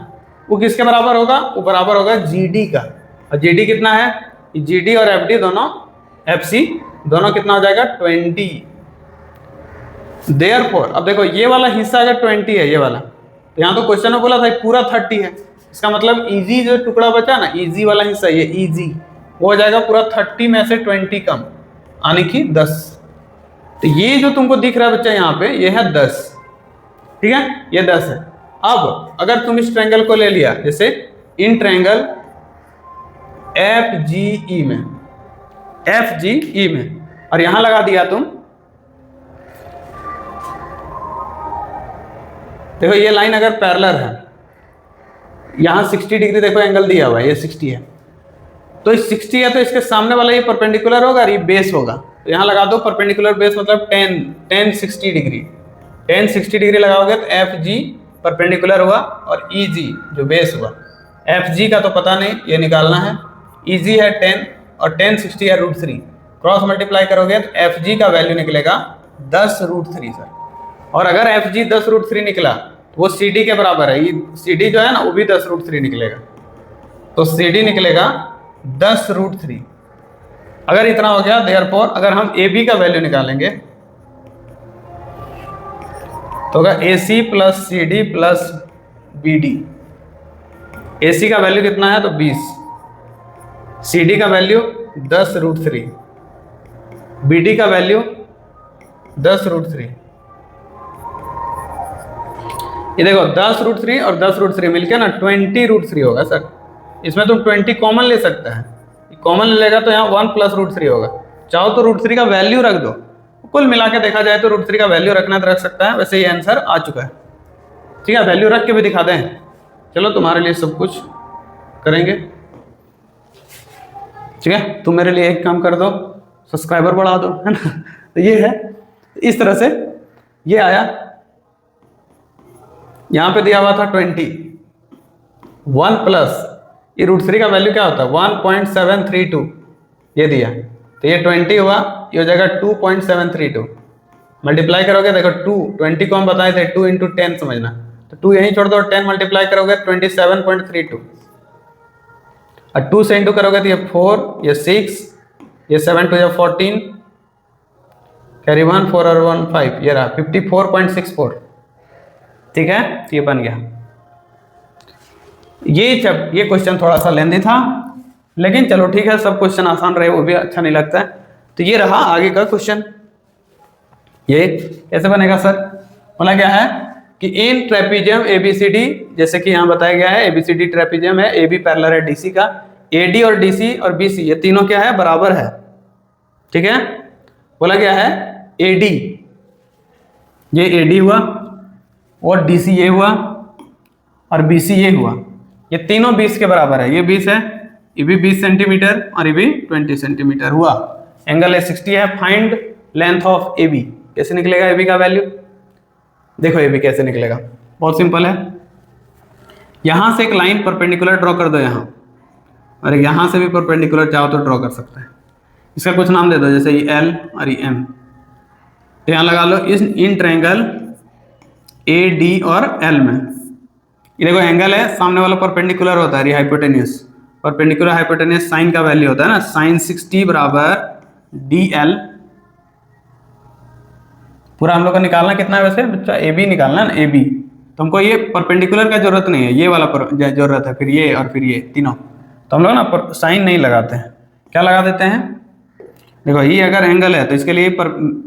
वो किसके बराबर होगा, वो बराबर होगा GD का, और GD कितना है, GD और FD दोनों, FC दोनों कितना हो जाएगा 20। देयरफॉर अब देखो ये वाला हिस्सा अगर 20 है, ये वाला, तो यहाँ तो क्वेश्चन में बोला था पूरा 30 है, इसका मतलब EG जो टुकड़ा बचा ना, EG वाला हिस्सा, ये EG वो हो जाएगा पूरा 30 में से 20 कम, यानी कि 10। तो ये जो तुमको दिख रहा है बच्चा यहाँ पे, ये है 10, ठीक है, ये 10 है। अब अगर तुम इस ट्रायंगल को ले लिया, जैसे इन ट्रायंगल FGE में, FGE में, और यहां लगा दिया तुम, देखो ये लाइन अगर पैरेलल है, यहां 60 डिग्री देखो एंगल दिया हुआ है, ये 60 है, तो इस 60 है, तो इसके सामने वाला ये परपेंडिकुलर होगा और ये बेस होगा, तो यहां लगा दो परपेंडिकुलर बेस, मतलब 10 60 डिग्री, 10 60 डिग्री लगाओगे तो FG परपेंडिकुलर हुआ और EG जो बेस हुआ। FG का तो पता नहीं, ये निकालना है, EG है 10 और 10 60 है √3, क्रॉस मल्टीप्लाई करोगे तो FG का वैल्यू निकलेगा 10 √3 सर। और अगर FG 10 √3 निकला तो वो CD के बराबर है, ये CD जो है ना वो भी 10 √3 निकलेगा, तो CD निकलेगा 10 √3। अगर इतना हो गया, देयरफॉर अगर हम AB का वैल्यू निकालेंगे तो होगा AC plus CD plus BD। AC का वैल्यू कितना है, तो 20, CD का वैल्यू 10 √3, BD का वैल्यू 10 √3। ये देखो 10 √3 और 10 √3 मिलके ना 20 √3 होगा सर। इसमें तुम 20 कॉमन ले सकता है, कॉमन लेगा तो यहाँ 1 प्लस √3 होगा, चाहो तो √3 का वैल्यू रख दो, कुल मिला के देखा जाए तो √3 का वैल्यू रखना तो रख सकता है। वैसे ये आंसर आ चुका है, ठीक है, वैल्यू रख के भी दिखा दें, चलो तुम्हारे लिए सब कुछ करेंगे, ठीक है। तुम मेरे लिए एक काम कर दो, सब्सक्राइबर बढ़ा दो, है ना। तो ये है, इस तरह से ये आया, यहाँ पे दिया हुआ था 20, 1 प्लस ये √3 का वैल्यू क्या होता है 1.732, ये दिया, तो ये 20 हुआ, ये हो जाएगा 2.732, मल्टीप्लाई करोगे, देखो 20 को हम बताए थे 2 × 10 समझना, तो 2 यहीं छोड़ दो, 10 मल्टीप्लाई करोगे 27.32, और 2 से इंटू करोगे तो ये 4, ये 6, ये 7 2 14, कैरी 1 4 और 1 5, ये रहा 54.64, ठीक है, ये बन गया। ये क्वेश्चन थोड़ा सा लेंदी था, लेकिन चलो ठीक है, सब क्वेश्चन आसान रहे वो भी अच्छा नहीं लगता है। तो ये रहा आगे का क्वेश्चन। ये कैसे बनेगा सर? बोला क्या है कि इन ट्रेपीजियम एबीसीडी, जैसे कि यहाँ बताया गया है एबीसीडी ट्रेपीजियम है, एबी पैरेलल है डीसी का, एडी और डीसी और बीसी ये तीनों क्या है, बराबर है। ठीक है, बोला क्या है एडी, ये एडी हुआ और डीसी ये हुआ और बीसी ये हुआ, ये तीनों 20 के बराबर है। ये 20 है, ये भी 20 सेंटीमीटर और ये भी 20 सेंटीमीटर हुआ। एंगल है 60 है। Find length of A B. कैसे निकलेगा ए बी का वैल्यू? देखो ए बी कैसे निकलेगा, बहुत सिंपल है। यहां से एक लाइन परपेंडिकुलर ड्रॉ कर दो यहाँ, और यहां से भी परपेंडिकुलर चाहो तो ड्रॉ कर सकते हैं। इसका कुछ नाम दे दो, जैसे ये एल और ये एम। तो यहाँ लगा लो इस इन ट्रायंगल ए डी और एल में, ये देखो एंगल है, सामने वाला परपेंडिकुलर होता है, हाइपोटेन्यूस। परपेंडिकुलर हाइपोटेन्यूस साइन का वैल्यू होता है ना, साइन 60 बराबर डी एल। पूरा हम लोग का निकालना कितना है वैसे बच्चा? ए बी निकालना है ना, ए बी। तो हमको ये परपेंडिकुलर का जरूरत नहीं है, ये वाला जरूरत है, फिर ये और फिर ये तीनों। तो हम लोग ना साइन नहीं लगाते हैं, क्या लगा देते हैं? देखो ये अगर एंगल है तो इसके लिए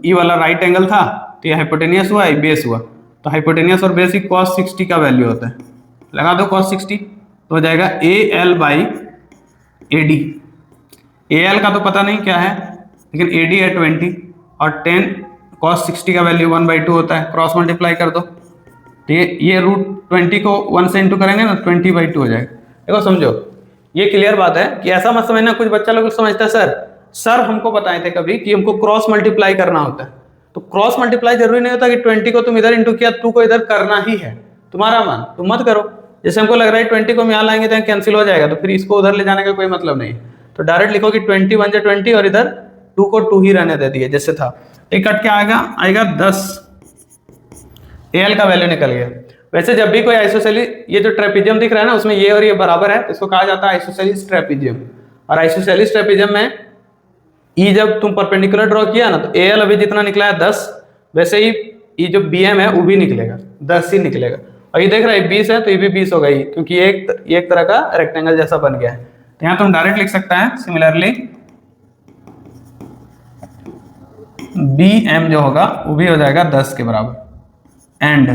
ई वाला राइट एंगल था, तो ये हाइपोटेनियस हुआ, ये बेस हुआ। तो हाइपोटेनियस और बेस की cos 60 का वैल्यू होता है, लगा दो cos 60, तो हो जाएगा A L by A D. A L का तो पता नहीं क्या है, लेकिन ए डी है 20 और 10 cos 60 का वैल्यू 1/2 होता है, क्रॉस मल्टीप्लाई कर दो। तो ये रूट 20 को 1 से इंटू करेंगे ना, 20/2 हो जाएगा। देखो समझो, ये क्लियर बात है कि ऐसा मत समझना कुछ बच्चा लोग समझता है सर हमको बताए थे कभी कि हमको क्रॉस मल्टीप्लाई करना होता है। तो क्रॉस मल्टीप्लाई जरूरी नहीं होता कि 20 को तुम इधर इंटू किया, 2 को इधर करना ही है, तुम्हारा मन, तुम मत करो। जैसे हमको लग रहा है 20 को हम यहाँ लाएंगे तो कैंसिल हो जाएगा, तो फिर इसको उधर ले जाने का कोई मतलब नहीं। तो डायरेक्ट लिखो कि 20 1 जा 20 और इधर 2 को 2 ही रहने दे दिए जैसे था। एक कट के आएगा 10, एल का वैल्यू निकल गया। वैसे जब भी कोई आइसोसेलिस, ये जो ट्रेपीजियम दिख रहा है ना, उसमें ये और ये बराबर है, तो इसको कहा जाता है आइसोसेलिस ट्रेपीजियम। और आइसोसेलिस ट्रेपीजियम में ई जब तुम परपेंडिकुलर ड्रॉ किया ना, तो एल अभी जितना निकला है 10, वैसे ही ये जो बी एम है वो भी निकलेगा, 10 ही निकलेगा। और ये देख रहा है 20 है, तो ये भी 20 होगा ही, क्योंकि ये एक तरह का रेक्टेंगल जैसा बन गया है। तो यहाँ तुम डायरेक्ट लिख सकता है सिमिलरली बी एम जो होगा वो भी हो जाएगा 10 के बराबर, एंड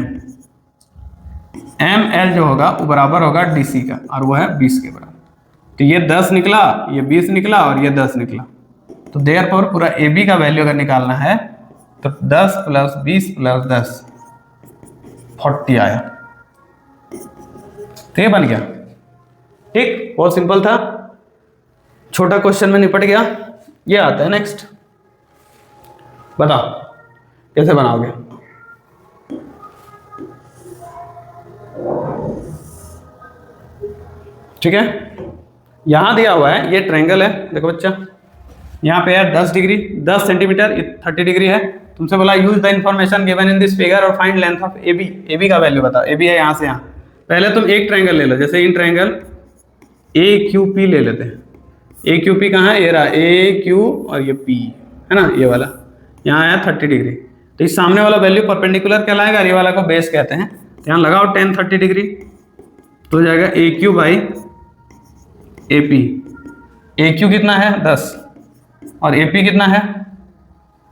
एम एल जो होगा वो बराबर होगा डीसी का, और वो है 20 के बराबर। तो ये 10 निकला, ये 20 निकला और ये 10 निकला। तो देयरफॉर पूरा ए बी का वैल्यू अगर निकालना है तो 10 + 20 + 10 40 आया। तो ये बन गया। ठीक, बहुत सिंपल था, छोटा क्वेश्चन में निपट गया। ये आता है नेक्स्ट, बताओ कैसे बनाओगे? ठीक है, यहां दिया हुआ है ये ट्रायंगल है, देखो बच्चा यहाँ पे है 10 डिग्री 10 सेंटीमीटर, 30 डिग्री है। तुमसे बोला use the information given in this figure और find length of A B. A B का वैल्यू बताओ। ए बी है यहाँ से यहाँ। पहले तुम एक ट्रायंगल ले लो, जैसे इन ट्रायंगल ए क्यू पी ले लेते हैं। ए क्यू पी कहाँ है? ये रहा ए क्यू और ये पी है ना, ये वाला यहाँ आया 30 डिग्री। तो इस सामने वाला वैल्यू परपेंडिकुलर कहलाएगा, ये वाला को बेस कहते हैं। तो यहाँ लगाओ 10 30 डिग्री, तो हो जाएगा A Q by A P. A Q कितना है? 10, और ए पी कितना है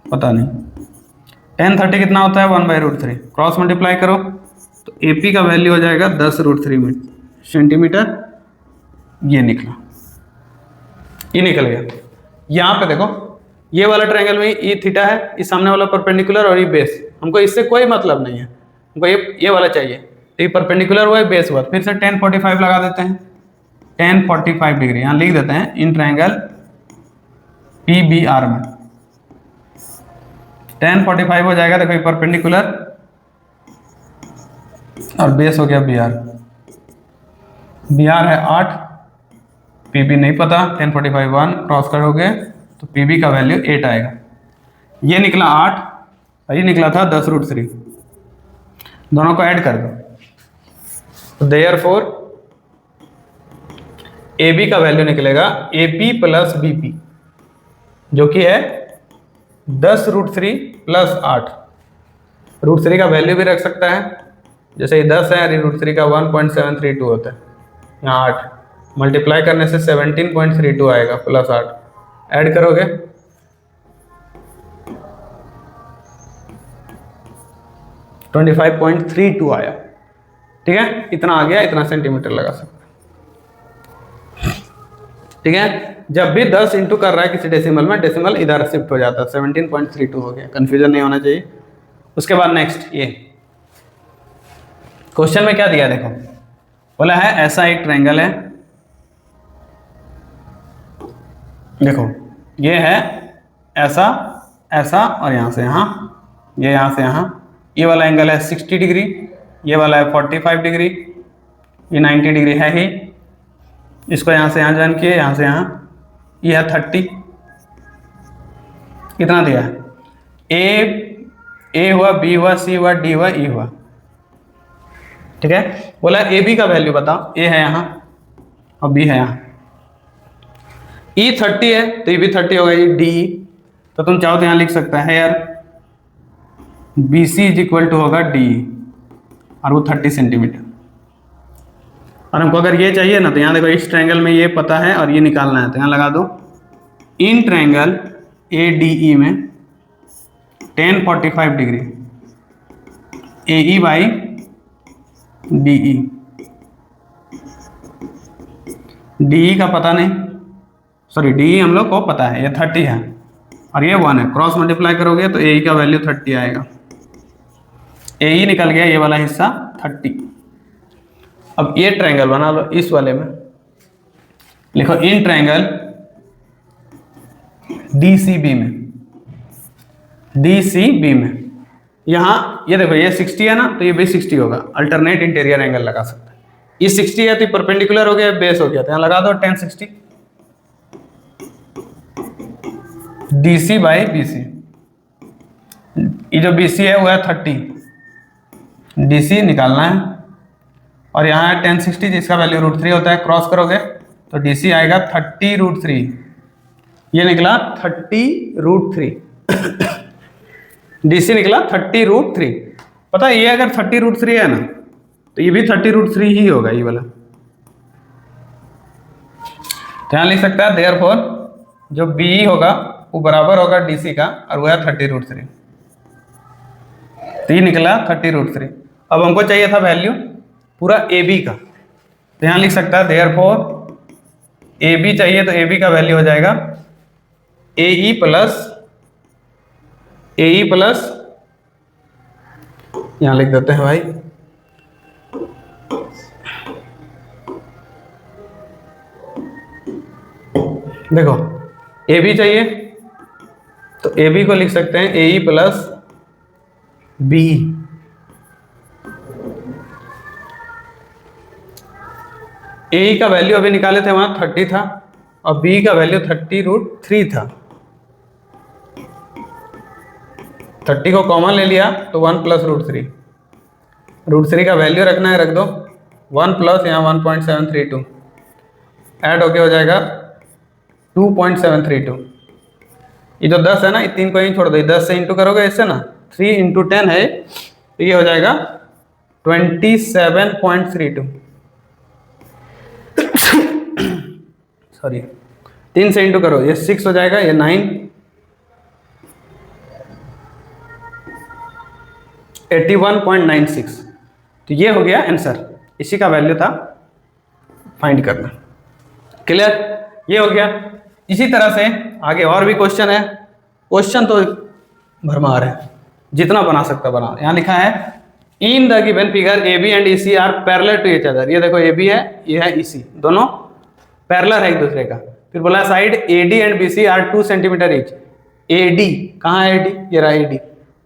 पता नहीं। 10 30 कितना होता है? 1/√3। क्रॉस मल्टीप्लाई करो तो ए पी का वैल्यू हो जाएगा 10√3 सेंटीमीटर। ये निकला, ये निकल गया। यहाँ पे देखो ये वाला ट्रायंगल में ई थीटा है, इस सामने वाला परपेंडिकुलर और ये बेस। हमको इससे कोई मतलब नहीं है, हमको ये वाला चाहिए। तो ये परपेंडिकुलर हुआ, बेस हुआ। फिर से 10 45 लगा देते हैं, 10 45 डिग्री यहाँ लिख देते हैं in triangle P B R में। 10 45 हो जाएगा, देखो ये परपेंडिकुलर और बेस हो गया बी आर। बी आर है 8, पी बी नहीं पता, 10 45 1 क्रॉस करोगे तो पी बी का वैल्यू 8 आएगा। ये निकला 8 और ये निकला था 10√3, दोनों को ऐड कर दो। देयरफॉर ए बी का वैल्यू निकलेगा ए पी + बी पी, जो कि है 10√3 + 8। √3 का वैल्यू भी रख सकता है, जैसे ये 10 है, √3 का 1.732 होता है। यहाँ 8, मल्टीप्लाई करने से 17.32 आएगा प्लस 8, ऐड करोगे 25.32 आया। ठीक है, इतना आ गया, इतना सेंटीमीटर लगा सकते। ठीक है, जब भी 10 इंटू कर रहा है किसी डेसिमल में, डेसिमल इधर शिफ्ट हो जाता है, 17.32 हो गया, कंफ्यूजन नहीं होना चाहिए। उसके बाद नेक्स्ट ये क्वेश्चन में क्या दिया देखो, बोला है ऐसा एक ट्रायंगल है, देखो ये है ऐसा ऐसा और यहाँ से यहाँ, ये यहाँ से यहाँ, ये वाला एंगल है 60 डिग्री, ये वाला है 45 डिग्री, ये 90 डिग्री है ही, इसको यहाँ से यहाँ ज्वाइन किए, यहाँ से यहाँ, ये है 30, कितना दिया है, ए हुआ, बी हुआ, सी हुआ, डी हुआ, ई हुआ। ठीक है, बोला ए बी का वैल्यू बताओ, ए है यहाँ और बी है यहाँ, ई 30 है तो ये भी 30 होगा, ये डी, तो तुम चाहो तो यहाँ लिख सकता है यार B C is equal to होगा डी, और वो 30 सेंटीमीटर। और हमको अगर ये चाहिए ना तो यहाँ देखो इस ट्रायंगल में ये पता है और ये निकालना है, तो यहाँ लगा दो इन ट्रायंगल ए डी ई में tan 45 degree A E by D E, D E का पता नहीं, सॉरी डी ई हम लोग को पता है, ये 30 है और ये 1 है, क्रॉस मल्टीप्लाई करोगे तो ए ई का वैल्यू 30 आएगा, ए ई निकल गया, ये वाला हिस्सा 30। अब ये ट्रायंगल बना लो, इस वाले में लिखो in triangle D C B में, डी सी बी में, यहाँ ये देखो ये 60 है ना, तो ये भी 60 होगा, अल्टरनेट इंटीरियर एंगल लगा सकते हैं, ये 60 है तो परपेंडिकुलर हो गया, बेस हो गया, तो यहाँ लगा दो tan 60 D C by B C, ये जो बी सी है वो है 30, डी सी निकालना है, और यहाँ है tan 60 जिसका वैल्यू √3 होता है, क्रॉस करोगे तो डी सी आएगा 30√3, ये निकला 30√3 डी सी निकला 30√3। पता है ये अगर 30√3 है ना तो ये भी 30√3 ही होगा, ये वाला। तो यहाँ लिख सकता है देयरफॉर जो बी होगा वो बराबर होगा डी सी का, और वो है 30√3, तो ये निकला 30√3। अब हमको चाहिए था वैल्यू पूरा ए बी का, तो यहाँ लिख सकता है देयरफॉर ए बी चाहिए, तो ए बी का वैल्यू हो जाएगा ए ई प्लस यहाँ लिख देते हैं भाई, देखो ए बी चाहिए तो ए बी को लिख सकते हैं ए ई प्लस बी, ए ई का वैल्यू अभी निकाले थे वहां 30 था और बी का वैल्यू 30√3 था, 30 को कॉमन ले लिया तो 1 प्लस √3, √3 का वैल्यू रखना है, रख दो 1 प्लस यहाँ 1.732 ऐड होके हो जाएगा 2.732। ये जो 10 है ना, ये 3 को यहीं छोड़ दो, 10 से इंटू करोगे इससे ना, 3 इंटू 10 है तो ये हो जाएगा 27.32 सॉरी 3 से इंटू करो, ये 6 हो जाएगा, ये 9, 81.96, तो ये हो गया आंसर, इसी का वैल्यू था फाइंड करना। क्लियर, ये हो गया। इसी तरह से आगे और भी क्वेश्चन है, क्वेश्चन तो भरमार है, जितना बना सकता बना। यहाँ लिखा है in the given figure A B and E C are parallel to each other, ये देखो ए बी है, ये है ई सी, दोनों पैरेलल है एक दूसरे का। फिर बोला side A D and B C are 2 centimetre each, A D कहाँ है, ए डी ये रहा ए डी,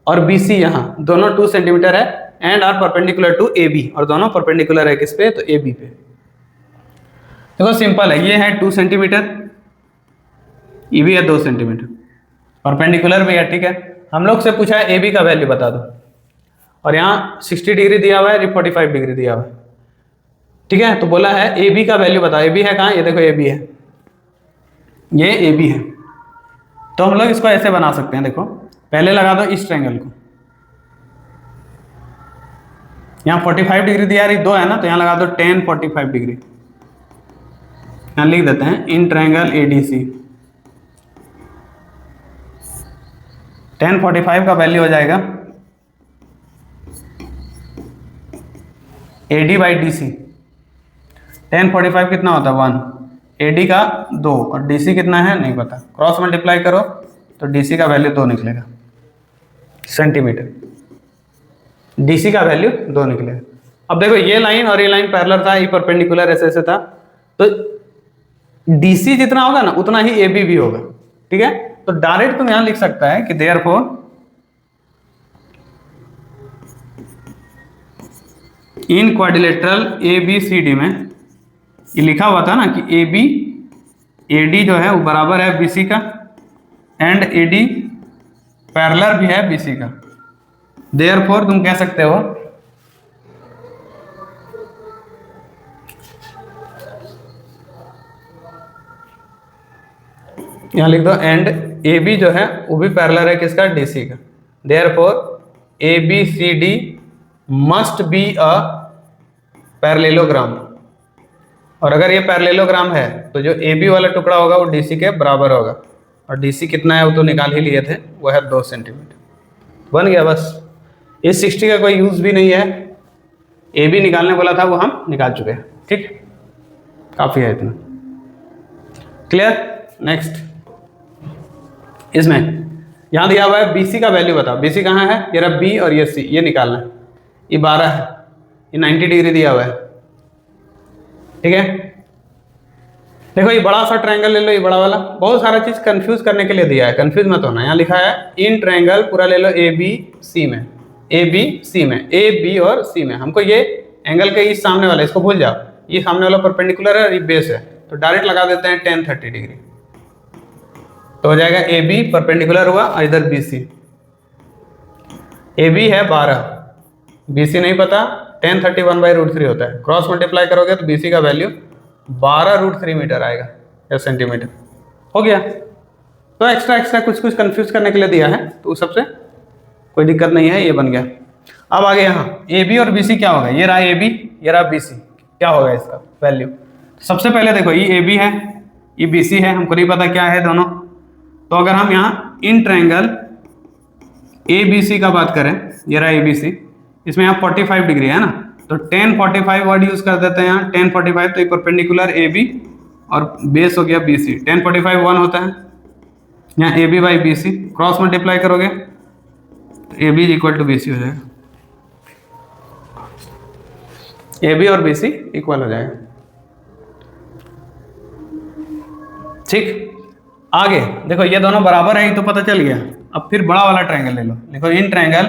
और बी सी यहाँ, दोनों 2 सेंटीमीटर है, and are perpendicular to A B, और दोनों परपेंडिकुलर है किस पे, तो ए बी पे। देखो सिंपल है, ये है 2 सेंटीमीटर, ये भी है 2 सेंटीमीटर, परपेंडिकुलर भी है, ठीक है। हम लोग से पूछा है ए बी का वैल्यू बता दो, और यहाँ 60 डिग्री दिया हुआ है, 45 डिग्री दिया हुआ है, ठीक है। तो बोला है ए बी का वैल्यू बताओ, ए बी है कहाँ, ये देखो ए बी है, ये ए बी है। तो हम लोग इसको ऐसे बना सकते हैं, देखो पहले लगा दो इस ट्रायंगल को, यहाँ 45 डिग्री दिया रही, 2 है ना, तो यहाँ लगा दो tan 45 डिग्री, यहाँ लिख देते हैं इन ट्रायंगल ADC। 1045 का वैल्यू हो जाएगा AD/DC। 1045 कितना होता है 1, AD का 2 और DC कितना है नहीं पता, क्रॉस मल्टीप्लाई करो तो DC का वैल्यू 2 निकलेगा सेंटीमीटर, DC का वैल्यू 2 निकलेगा। अब देखो ये लाइन और ये लाइन पैरेलल था, ये परपेंडिकुलर ऐसे ऐसे था, तो DC जितना होगा ना उतना ही AB भी होगा, ठीक है। तो डायरेक्ट तुम यहां लिख सकता है कि देयरफॉर इन क्वाड्रिलेटरल ABCD में, ये लिखा हुआ था ना कि AD जो है वो बराबर है BC का एंड AD पैरेलल भी है BC का। देयरफॉर तुम कह सकते हो यहां लिख दो एंड AB जो है वो भी पैरेलल है किसका, DC का। Therefore ABCD must be a parallelogram, और अगर ये पैरेललोग्राम है तो जो AB वाला टुकड़ा होगा वो DC के बराबर होगा, और DC कितना है वो तो निकाल ही लिए थे, वो है 2 सेंटीमीटर। बन गया बस। इस 60 का कोई यूज भी नहीं है, AB निकालने बोला था वो हम निकाल चुके हैं, ठीक, काफी है इतना। क्लियर। नेक्स्ट इसमें यहां दिया हुआ है BC का वैल्यू बताओ, BC कहाँ है, ये रहा B और ये C, ये निकालना है। ये 12 है, ये 90 डिग्री दिया हुआ है, ठीक है। देखो ये बड़ा सा ट्रायंगल ले लो, ये बड़ा वाला, बहुत सारा चीज कंफ्यूज करने के लिए दिया है, कंफ्यूज मत होना। यहाँ लिखा है इन ट्रायंगल पूरा ले लो ABC में, ABC में, AB और C में, हमको ये एंगल के इस सामने वाला इसको भूल जाओ, ये सामने वाला परपेंडिकुलर है और ये बेस है, तो डायरेक्ट लगा देते हैं 1030 डिग्री, तो हो जाएगा AB परपेंडिकुलर हुआ और इधर BC। AB है 12, BC नहीं पता, 1031/√3 होता है, क्रॉस मल्टीप्लाई करोगे तो BC का वैल्यू 12√3 मीटर आएगा या सेंटीमीटर, हो गया। तो एक्स्ट्रा कुछ कंफ्यूज करने के लिए दिया है, तो उस सबसे कोई दिक्कत नहीं है, ये बन गया। अब आगे यहाँ AB और BC क्या होगा, ये रहा AB, ये रहा BC, क्या होगा इसका वैल्यू। सबसे पहले देखो ये AB है, ये BC है, हमको नहीं पता क्या है दोनों, तो अगर हम यहाँ इन ट्रायंगल ABC का बात करें, ये रहा ABC, इसमें यहाँ 45 डिग्री है ना, तो 1045 वर्ड यूज कर देते हैं यहाँ, 1045 तो ये परपेंडिकुलर AB और बेस हो गया BC, 1045 1 होता है, यहाँ AB/BC क्रॉस मल्टीप्लाई करोगे तो AB = BC हो जाएगा, AB और BC इक्वल हो जाएगा, ठीक। आगे देखो ये दोनों बराबर है, ये तो पता चल गया। अब फिर बड़ा वाला ट्रायंगल ले लो, देखो इन ट्रायंगल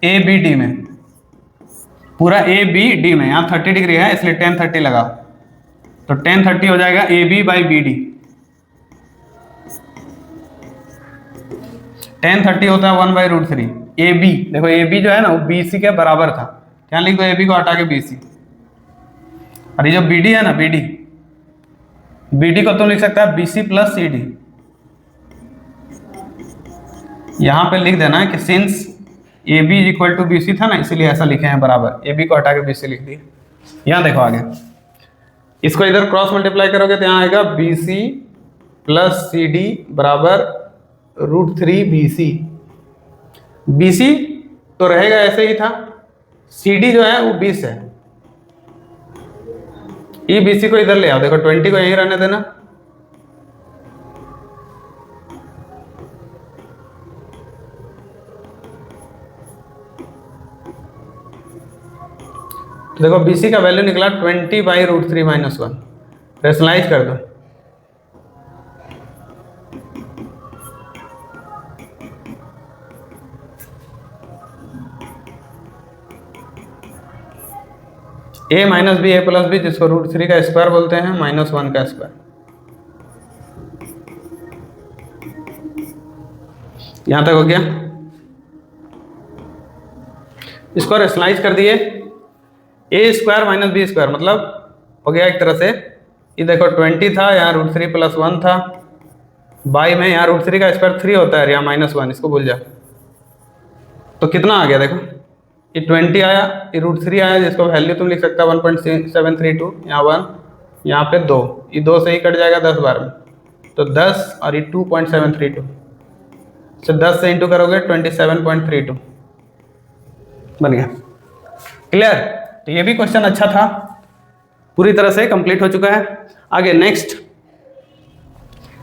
ABD में, पूरा ABD में, यहाँ 30 डिग्री है इसलिए 1030 लगाओ, तो 1030 हो जाएगा AB/BD। 1030 होता है 1/√3। AB देखो AB जो है ना वो BC के बराबर था, क्या लिखो AB को हटा के BC, और ये जो BD है ना BD को तुम लिख सकता है BC + CD। यहां पे लिख देना है कि सिंस AB = BC था ना, इसीलिए ऐसा लिखे हैं बराबर, AB को हटा के BC लिख दिए। यहाँ देखो आगे, इसको इधर क्रॉस मल्टीप्लाई करोगे तो यहाँ आएगा BC + CD = √3 BC। BC तो रहेगा ऐसे ही था, CD जो है वो 20 है, ये BC को इधर ले आओ, देखो 20 को यहीं रहने देना, तो देखो BC का वैल्यू निकला 20/√3 - 1। रेशनलाइज कर दो, A - B A + B जिसको √3 का स्क्वायर बोलते हैं -1 का स्क्वायर। यहां तक हो गया, इसको रेशनलाइज कर दिए, A² - B² मतलब हो गया एक तरह से, ये देखो 20 था, यहाँ √3 + 1 था, बाई में यहाँ √3 का स्क्वायर 3 होता है, यहाँ -1, इसको भूल जाओ, तो कितना आ गया देखो, ये 20 आया, ये √3 आया जिसको वैल्यू तुम लिख सकता है 1.732, यहाँ 1, यहाँ पे 2, ये 2 से ही कट जाएगा 10 बार में, तो 10 और ये 2.732, तो 10 से इंटू करोगे 27.32 बन गया। क्लियर? तो ये भी क्वेश्चन अच्छा था, पूरी तरह से कंप्लीट हो चुका है। आगे नेक्स्ट,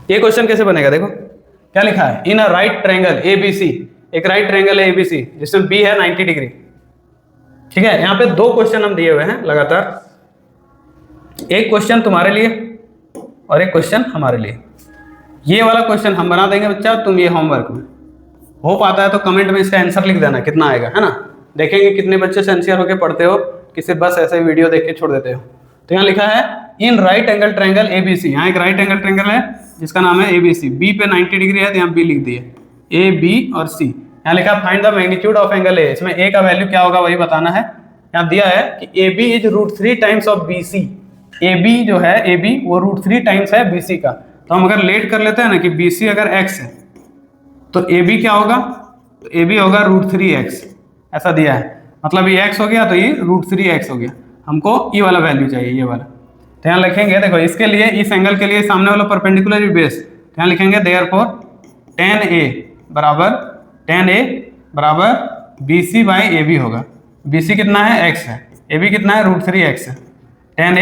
ये क्वेश्चन कैसे बनेगा देखो, क्या लिखा है, इन अ राइट ट्रायंगल ABC, एक राइट ट्रायंगल है ABC जिसमें B है 90 डिग्री। ठीक है, यहाँ पे 2 क्वेश्चन हम दिए हुए हैं लगातार, एक क्वेश्चन तुम्हारे लिए और एक क्वेश्चन हमारे लिए। ये वाला क्वेश्चन हम बना देंगे बच्चा, तुम ये होमवर्क में हो पाता है तो कमेंट में इसका आंसर लिख देना कितना आएगा, है ना। देखेंगे कितने बच्चे सिंसियर होकर पढ़ते हो, किसी बस ऐसे वीडियो देख के छोड़ देते हो। तो यहाँ लिखा है in right angle triangle ABC, यहाँ एक राइट एंगल ट्रायंगल है जिसका नाम है ABC, B पे 90 डिग्री है तो यहाँ B लिख दिए, A B और C। यहाँ लिखा find the magnitude of angle A, इसमें A का वैल्यू क्या होगा वही बताना है। यहाँ दिया है कि AB is √3 times of BC, AB जो है AB वो √3 टाइम्स है BC का। तो हम अगर लेट कर लेते हैं ना कि BC अगर x है तो AB क्या होगा, तो AB होगा √3x, ऐसा दिया है, मतलब ये x हो गया तो ये √3x हो गया। हमको ये वाला वैल्यू चाहिए, ये वाला। तो यहाँ लिखेंगे देखो, इसके लिए इस एंगल के लिए सामने वाला परपेंडिकुलर बेस, तो यहाँ लिखेंगे देयरफॉर tan A बराबर BC बाई AB होगा। BC कितना है, x है, AB कितना है, √3x है। tan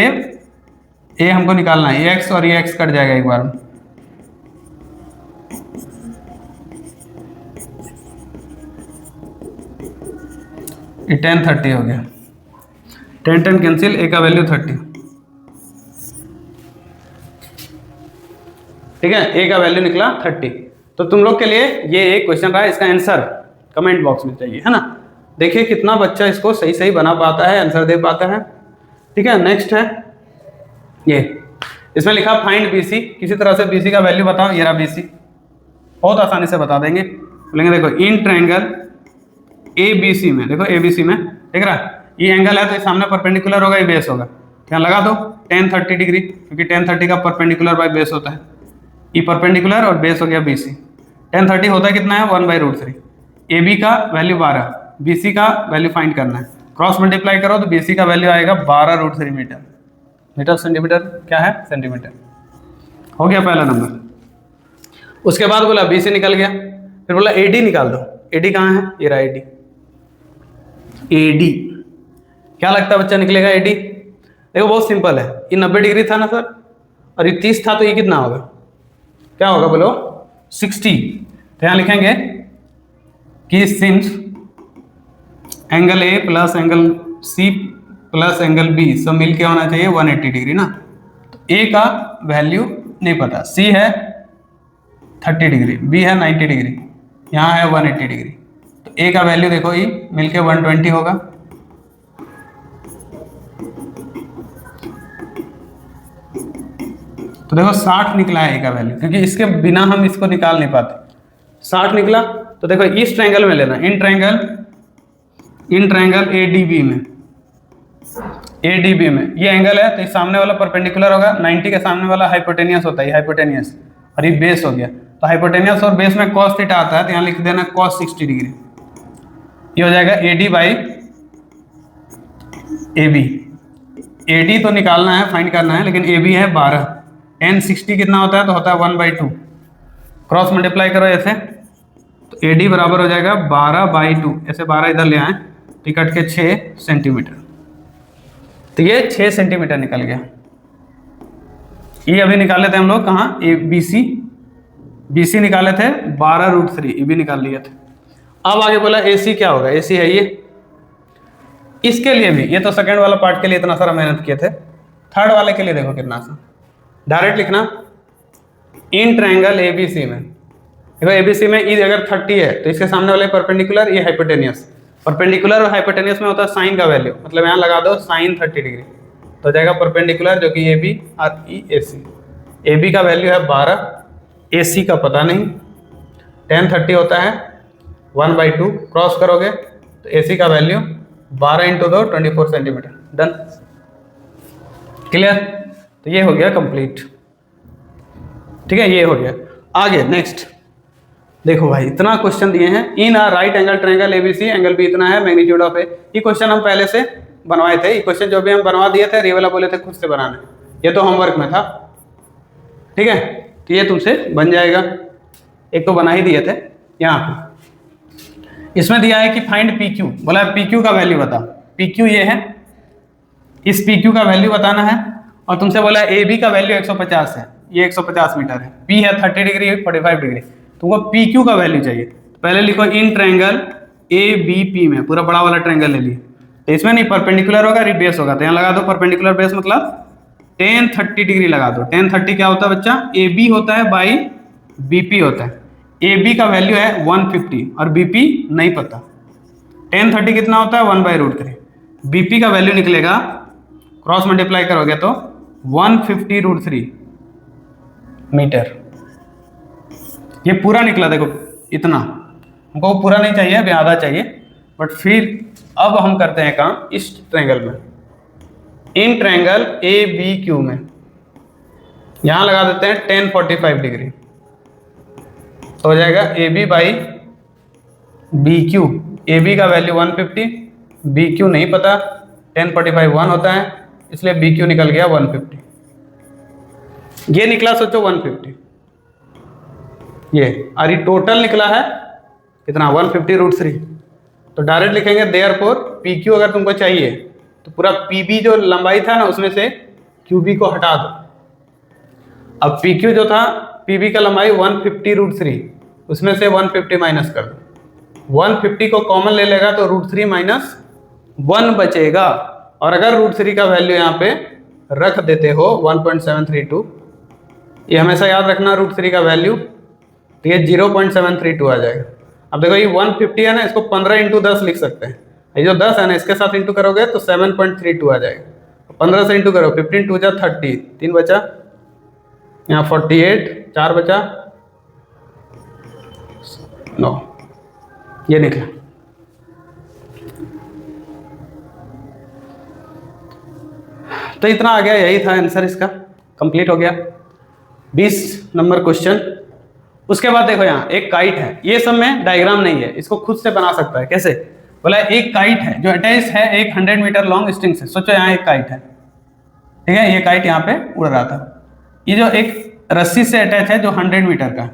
A हमको निकालना है, ये x और ये x कट जाएगा एक बार में, ये tan 30 हो गया, tan कैंसिल, A का वैल्यू 30। ठीक है, A का वैल्यू निकला 30। तो तुम लोग के लिए ये एक क्वेश्चन रहा, इसका आंसर कमेंट बॉक्स में चाहिए, है ना। देखिए कितना बच्चा इसको सही सही बना पाता है, आंसर दे पाता है। ठीक है, नेक्स्ट है ये, इसमें लिखा फाइंड BC, किसी तरह से BC का वैल्यू बताओ। ये रहा BC, बहुत आसानी से बता देंगे। बोलेंगे देखो इन ट्रायंगल ABC में, देखो ABC में देख रहा है, ये एंगल है तो सामने परपेंडिकुलर होगा, ये बेस होगा, यहाँ लगा दो tan 30 डिग्री, क्योंकि tan 30 का परपेंडिकुलर बाय बेस होता है, ये परपेंडिकुलर और बेस हो गया BC। tan 30 होता है कितना है, 1/√3। AB का वैल्यू 12, BC का वैल्यू फाइंड करना है, क्रॉस मल्टीप्लाई करो तो BC का वैल्यू आएगा 12√3 मीटर। मीटर सेंटीमीटर क्या है, सेंटीमीटर। हो गया पहला नंबर। उसके बाद बोला BC निकल गया, फिर बोला AD निकाल दो। AD कहाँ है, ये रहा AD। AD क्या लगता है बच्चा निकलेगा AD? देखो बहुत सिंपल है, ये 90 डिग्री था ना सर, और ये 30 था, तो ये कितना होगा, क्या होगा बोलो, 60। तो यहाँ लिखेंगे कि since angle A plus angle C plus angle B सब मिलके होना चाहिए 180 डिग्री ना। तो A का वैल्यू नहीं पता, C है 30 डिग्री, B है 90 डिग्री, यहाँ है 180 डिग्री, तो A का वैल्यू देखो ये मिलके 120 होगा। तो देखो 60 निकला है A का वैल्यू, क्योंकि इसके बिना हम इसको निकाल नहीं पाते। 60 निकला, तो देखो इस ट्रायंगल में लेना, इन ट्रायंगल ADB में, ADB में ये एंगल है तो इस सामने वाला परपेंडिकुलर होगा, 90 के सामने वाला हाइपोटेनियस होता है, हाइपोटेनियस, और ये बेस हो गया। तो हाइपोटेनियस और बेस में cos थीटा आता है, तो यहाँ लिख देना cos 60 डिग्री, ये हो जाएगा AD बाई AB। AD तो निकालना है, फाइंड करना है, लेकिन AB है 12, tan 60 कितना होता है, तो होता है 1/2, क्रॉस मल्टीप्लाई करो ऐसे, तो AD बराबर हो जाएगा 12/2, ऐसे 12 इधर ले आए, टिकट के 6 सेंटीमीटर, तो ये 6 सेंटीमीटर निकल गया। ये अभी निकाले थे हम लोग कहाँ, BC निकाले थे 12√3, ये भी निकाल लिए थे। अब आगे बोला AC क्या होगा, AC है ये, इसके लिए भी, ये तो सेकंड वाला पार्ट के लिए इतना सारा मेहनत किए थे, थर्ड वाले के लिए देखो कितना सा डायरेक्ट लिखना, इन ट्रायंगल ABC में, देखो ABC में ई अगर 30 है तो इसके सामने वाले परपेंडिकुलर, ये हाइपोटेनियस, परपेंडिकुलर और हाइपोटेनियस में होता है साइन का वैल्यू, मतलब यहाँ लगा दो साइन 30 डिग्री, तो जाएगा परपेंडिकुलर जो कि AB और AC। AB का वैल्यू है 12, AC का पता नहीं, tan 30 होता है 1/2, क्रॉस करोगे तो AC का वैल्यू 12 × 2 24 सेंटीमीटर। Done, clear. तो ये हो गया कंप्लीट। ठीक है, ये हो गया। आगे नेक्स्ट देखो भाई, इतना क्वेश्चन दिए हैं, in a right angle triangle ABC, angle B इतना है, मैग्नीट्यूड ऑफ A। ये क्वेश्चन हम पहले से बनवाए थे, ये क्वेश्चन जो भी हम बनवा दिए थे, ये वाला बोले थे खुद से बनाना, ये तो होमवर्क में था, ठीक है। तो ये तुमसे बन जाएगा, एक तो बना ही दिए थे यहाँ पे। इसमें दिया है कि फाइंड पी क्यू, बोला पी क्यू का वैल्यू बता। पी क्यू ये है, इस पी क्यू का वैल्यू बताना है, और तुमसे बोला ए बी का वैल्यू 150 है, ये 150 मीटर है, पी है 30 डिग्री 45 डिग्री, तुमको पी क्यू का वैल्यू चाहिए। पहले लिखो in triangle A B P में, पूरा बड़ा वाला ट्रायंगल ले लिए, तो इसमें नहीं परपेंडिकुलर होगा, बेस होगा, तो यहाँ लगा दो परपेंडिकुलर बेस, मतलब tan 30 डिग्री लगा दो। tan 30 क्या होता है बच्चा, ए बी होता है बाई बी पी होता है। ए बी का वैल्यू है 150 और बी पी नहीं पता। tan 30 कितना होता है 1/√3, बी पी का वैल्यू निकलेगा, क्रॉस मल्टीप्लाई करोगे तो 150√3 मीटर। ये पूरा निकला, देखो इतना, हमको पूरा नहीं चाहिए, अभी आधा चाहिए, बट फिर अब हम करते हैं काम इस ट्रायंगल में, in triangle A B Q में, यहां लगा देते हैं tan 45 डिग्री, तो हो जाएगा A B by B Q. A B का वैल्यू 150, बी क्यू नहीं पता, tan 45 1 होता है, इसलिए बी क्यू निकल गया 150। ये निकला सोचो 150, ये और ये टोटल निकला है कितना 150√3। तो डायरेक्ट लिखेंगे देयरफॉर पी क्यू अगर तुमको चाहिए तो पूरा पी बी जो लंबाई था ना उसमें से क्यू बी को हटा दो। अब पी क्यू जो था पी बी का लंबाई 150√3, उसमें से 150 माइनस कर दो, 150 को कॉमन ले लेगा तो √3 माइनस 1 बचेगा। और अगर √3 का वैल्यू यहाँ पे रख देते हो 1.732, ये हमेशा याद रखना √3 का वैल्यू, तो ये 0.732 आ जाएगा। अब देखो ये 150 है ना, इसको 15 × 10 लिख सकते हैं, ये जो 10 है ना इसके साथ इंटू करोगे तो 7.32 आ जाएगा। 15 से इंटू करो, 15 2 जा 30, 3 बचा, यहाँ 48, 4 बचा 9, ये निकला। तो इतना आ गया, यही था आंसर इसका, कंप्लीट हो गया 20 नंबर क्वेश्चन। उसके बाद देखो यहाँ एक काइट है, ये सब में डायग्राम नहीं है, इसको खुद से बना सकता है। कैसे बोला, एक काइट है जो अटैच है एक 100 मीटर लॉन्ग स्ट्रिंग से। सोचो यहाँ एक काइट है, ठीक है, ये काइट यहाँ पे उड़ रहा था, ये जो एक रस्सी से अटैच है जो 100 मीटर का,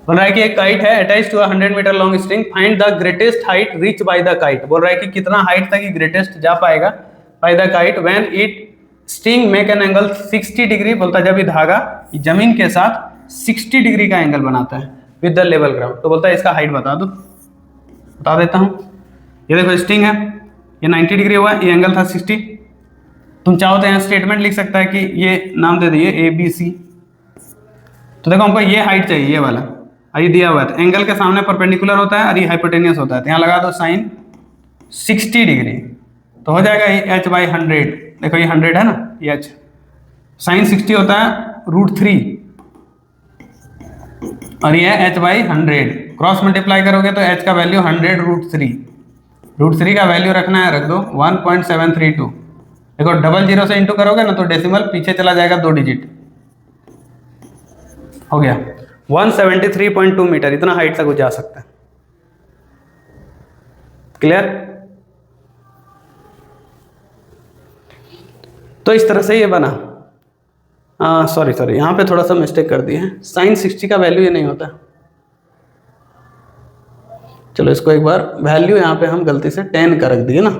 बोल रहा है कि एक काइट है attach to 100 metre long string, find the greatest height reach by the kite. बोल रहा है कि कितना हाइट तक ग्रेटेस्ट जा पाएगा bye the kite when it sting make an angle 60 degree. बोलता है जब ये धागा जमीन के साथ 60 डिग्री का एंगल बनाता है विद द लेवल ग्राउंड। तो बोलता है इसका हाइट बता दो, बता देता हूँ। ये देखो स्टिंग है, ये 90 डिग्री हुआ, ये एंगल था 60। तुम चाहो तो यहाँ स्टेटमेंट लिख सकता है कि ये नाम दे दिए ABC। तो देखो हमको ये हाइट चाहिए, ये वाला, ये दिया हुआ है, एंगल के सामने परपेंडिकुलर होता है और ये हाइपोटेनियस होता है, तो यहाँ लगा दो साइन 60 डिग्री, तो हो जाएगा ये h/100। देखो ये 100 है ना, ये h, साइन 60 होता है √3 और ये h/100, क्रॉस मल्टीप्लाई करोगे तो h का वैल्यू 100√3, √3 का वैल्यू रखना है, रख दो 1.732। देखो डबल जीरो से इंटू करोगे ना तो डेसिमल पीछे चला जाएगा 2 डिजिट, हो गया 173.2 मीटर, इतना हाइट तक वो जा सकता है। क्लियर? तो इस तरह से ये बना। सॉरी यहाँ पे थोड़ा सा मिस्टेक कर दिए हैं, साइन 60 का वैल्यू ये नहीं होता। चलो इसको एक बार वैल्यू यहाँ पे हम गलती से 10 का रख दिए ना,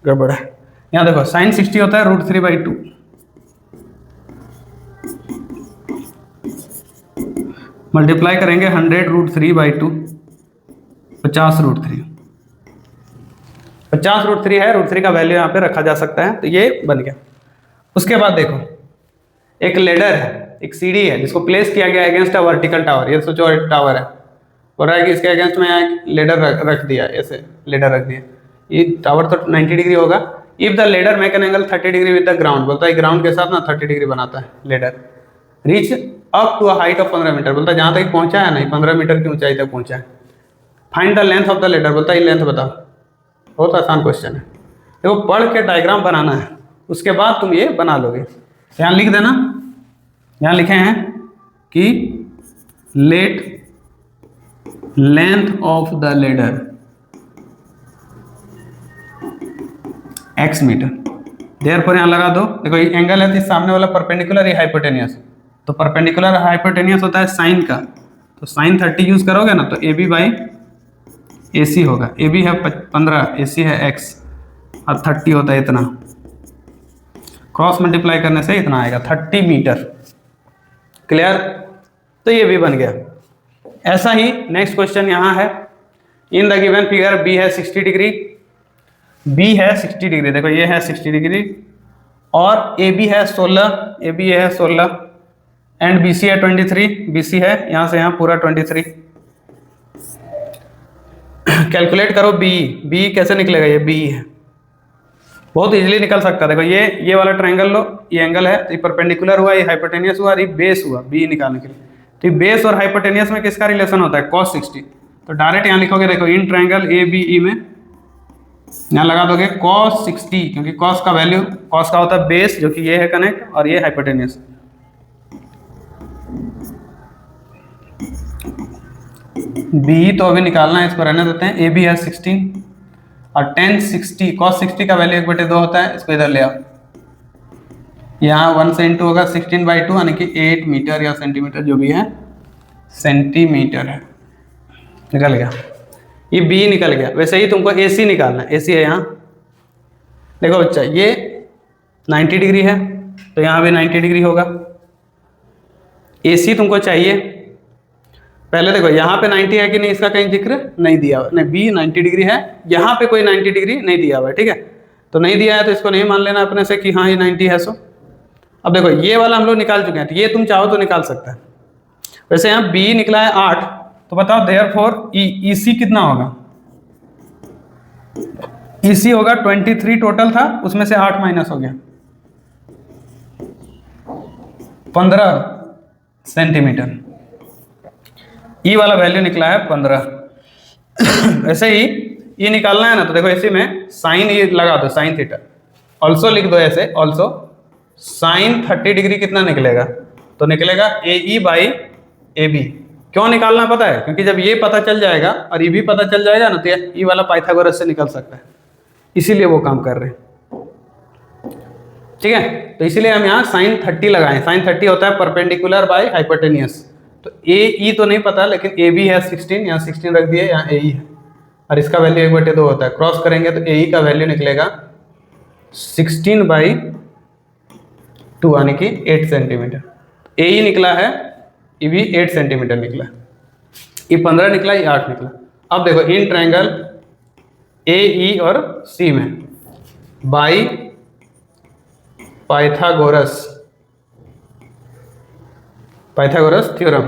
गड़बड़ है। यहाँ देखो साइन 60 होता है √3/2, मल्टीप्लाई करेंगे 100√3/2, 50√3, 50√3 है, √3 का वैल्यू यहाँ पे रखा जा सकता है, तो ये बन गया। उसके बाद देखो एक लेडर है, एक सीढ़ी है जिसको प्लेस किया गया अगेंस्ट अ वर्टिकल टावर। ये सोचो एक टावर है, बोल रहा है कि इसके अगेंस्ट में यहाँ लेडर रख दिया, ऐसे लेडर रख दिया, ये टावर तो 90 डिग्री होगा। If the ladder make an angle 30 degree with the ground, बोलता है ग्राउंड के साथ ना 30 डिग्री बनाता है ladder, reach up to a height of 15 metre, बोलता है जहाँ तक पहुँचा है नहीं 15 मीटर की ऊंचाई तक पहुँचा है। Find the length of the ladder, बोलता है लेंथ बताओ। बहुत आसान क्वेश्चन है, देखो पढ़ के डायग्राम बनाना है, उसके बाद तुम ये बना लोगे। यहाँ लिख देना, यहाँ लिखे हैं कि let length of the ladder x metre, therefore यहाँ लगा दो, देखो ये एंगल है तो इस सामने वाला परपेंडिकुलर, ये हाइपोटेनियस, तो परपेंडिकुलर हाइपोटेनियस होता है साइन का, तो साइन 30 यूज करोगे ना तो ए बी बाई ए सी होगा। ए बी है 15, ए सी है x और 30 होता है इतना, क्रॉस मल्टीप्लाई करने से इतना आएगा 30 मीटर। क्लियर? तो ये भी बन गया। ऐसा ही नेक्स्ट क्वेश्चन यहाँ है, in the given figure B है 60 डिग्री, बी है 60 डिग्री, देखो ये है 60 डिग्री और ए बी है 16, ए बी है 16 एंड बी सी है 23, बी सी है यहाँ से यहाँ पूरा 23। कैलकुलेट करो बी, बी कैसे निकलेगा, ये बी है, बहुत इजीली निकल सकता है। देखो ये वाला ट्रायंगल लो, ये एंगल है, ये परपेंडिकुलर हुआ, ये हाइपोटेनियस हुआ और ये बेस हुआ, बी निकालने के लिए। तो बेस और हाइपोटेनियस में किसका रिलेशन होता है, cos 60। तो डायरेक्ट यहाँ लिखोगे, देखो इन ट्रायंगल ए बी ई में यहाँ लगा दोगे cos 60, क्योंकि cos का वैल्यू, cos का होता है बेस जो कि ये है कनेक्ट और ये हाइपोटेनियस। बी तो अभी निकालना है, इसको रहने देते हैं। ए बी है 16 और tan 60, cos 60 का वैल्यू 1/2 होता है, इसको इधर ले आओ, यहाँ 1 से इंटू होगा 16/2 यानी कि 8 मीटर या सेंटीमीटर जो भी है, सेंटीमीटर है, निकल गया, ये बी निकल गया। वैसे ही तुमको ए सी निकालना है, ए सी है यहाँ, देखो बच्चा ये 90 डिग्री है तो यहाँ भी 90 डिग्री होगा। ए सी तुमको चाहिए, पहले देखो यहाँ पे 90 है कि नहीं, इसका कहीं जिक्र नहीं दिया हुआ, नहीं बी 90 डिग्री है, यहाँ पे कोई 90 डिग्री नहीं दिया हुआ है, ठीक है। तो नहीं दिया है तो इसको नहीं मान लेना अपने से कि हाँ ये 90 है। सो अब देखो ये वाला हम लोग निकाल चुके हैं, तो ये तुम चाहो तो निकाल सकते हैं। वैसे यहाँ बी निकला है 8, तो बताओ देयरफॉर ई सी कितना होगा, ई सी होगा 23 टोटल था, उसमें से 8 माइनस हो गया 15 सेंटीमीटर, ई वाला वैल्यू निकला है 15। ऐसे ही ये निकालना है ना, तो देखो इसी में साइन ये लगा दो, साइन थीटा, ऑल्सो लिख दो ऐसे, ऑल्सो साइन 30 डिग्री कितना निकलेगा, तो निकलेगा ए ई बाई ए बी। क्यों निकालना पता है, क्योंकि जब ये पता चल जाएगा और ये भी पता चल जाएगा ना, तो ये वाला पाइथागोरस से निकल सकता है, इसीलिए वो काम कर रहे हैं, ठीक है। तो इसीलिए हम यहाँ साइन 30 लगाएं, साइन 30 होता है परपेंडिकुलर बाय हाइपोटेनियस। तो ए ई तो नहीं पता, लेकिन ए बी है 16, यहाँ 16 रख दिए, यहाँ ए ई है और इसका वैल्यू 1/2 होता है, क्रॉस करेंगे तो ए ई का वैल्यू निकलेगा 16/2 यानी कि 8 सेंटीमीटर। ए ई निकला है, ये भी 8 सेंटीमीटर निकला, ये 15 निकला, ये 8 निकला। अब देखो इन ट्रायंगल ए ई और सी में बाई पाइथागोरस थ्योरम।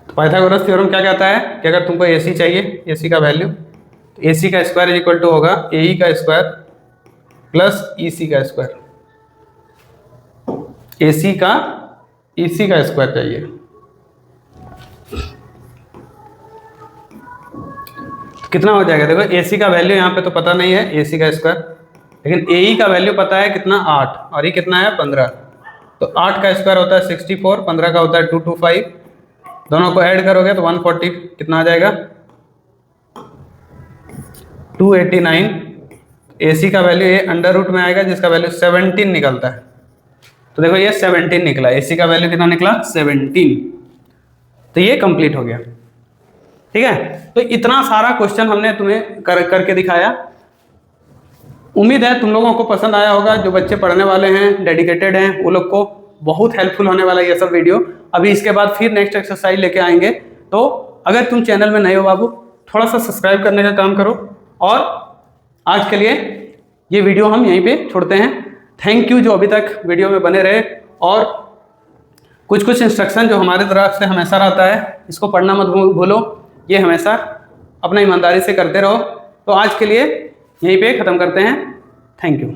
तो पाइथागोरस थ्योरम क्या कहता है कि अगर तुमको ए सी चाहिए, ए सी का वैल्यू, तो ए सी का स्क्वायर इज इक्वल टू होगा ए ई का स्क्वायर प्लस ई सी का स्क्वायर, ए सी का ई सी का स्क्वायर चाहिए। तो कितना हो जाएगा, देखो ए सी का वैल्यू यहाँ पे तो पता नहीं है, ए सी का स्क्वायर, लेकिन ए ई का वैल्यू पता है कितना, 8, और ये कितना है 15। तो 8 का स्क्वायर होता है 64, 15 का होता है 225, दोनों को ऐड करोगे तो 140 कितना आ जाएगा 289। AC का वैल्यू ये अंडर रूट में आएगा जिसका वैल्यू 17 निकलता है। तो देखो ये 17 निकला, AC का वैल्यू कितना निकला 17। तो ये कंप्लीट हो गया, ठीक है। तो इतना सारा क्वेश्चन हमने तुम्हें करके दिखाया। उम्मीद है तुम लोगों को पसंद आया होगा। जो बच्चे पढ़ने वाले हैं, डेडिकेटेड हैं, वो लोग को बहुत हेल्पफुल होने वाला है ये सब वीडियो। अभी इसके बाद फिर नेक्स्ट एक्सरसाइज लेके आएंगे। तो अगर तुम चैनल में नए हो बाबू, थोड़ा सा सब्सक्राइब करने का काम करो। और आज के लिए ये वीडियो हम यहीं पे छोड़ते हैं। थैंक यू जो अभी तक वीडियो में बने रहे। और कुछ इंस्ट्रक्शन जो हमारे तरफ से हमेशा रहता है, इसको पढ़ना मत भूलो। ये हमेशा अपना ईमानदारी से करते रहो। तो आज के लिए यहीं पे ख़त्म करते हैं। Thank you.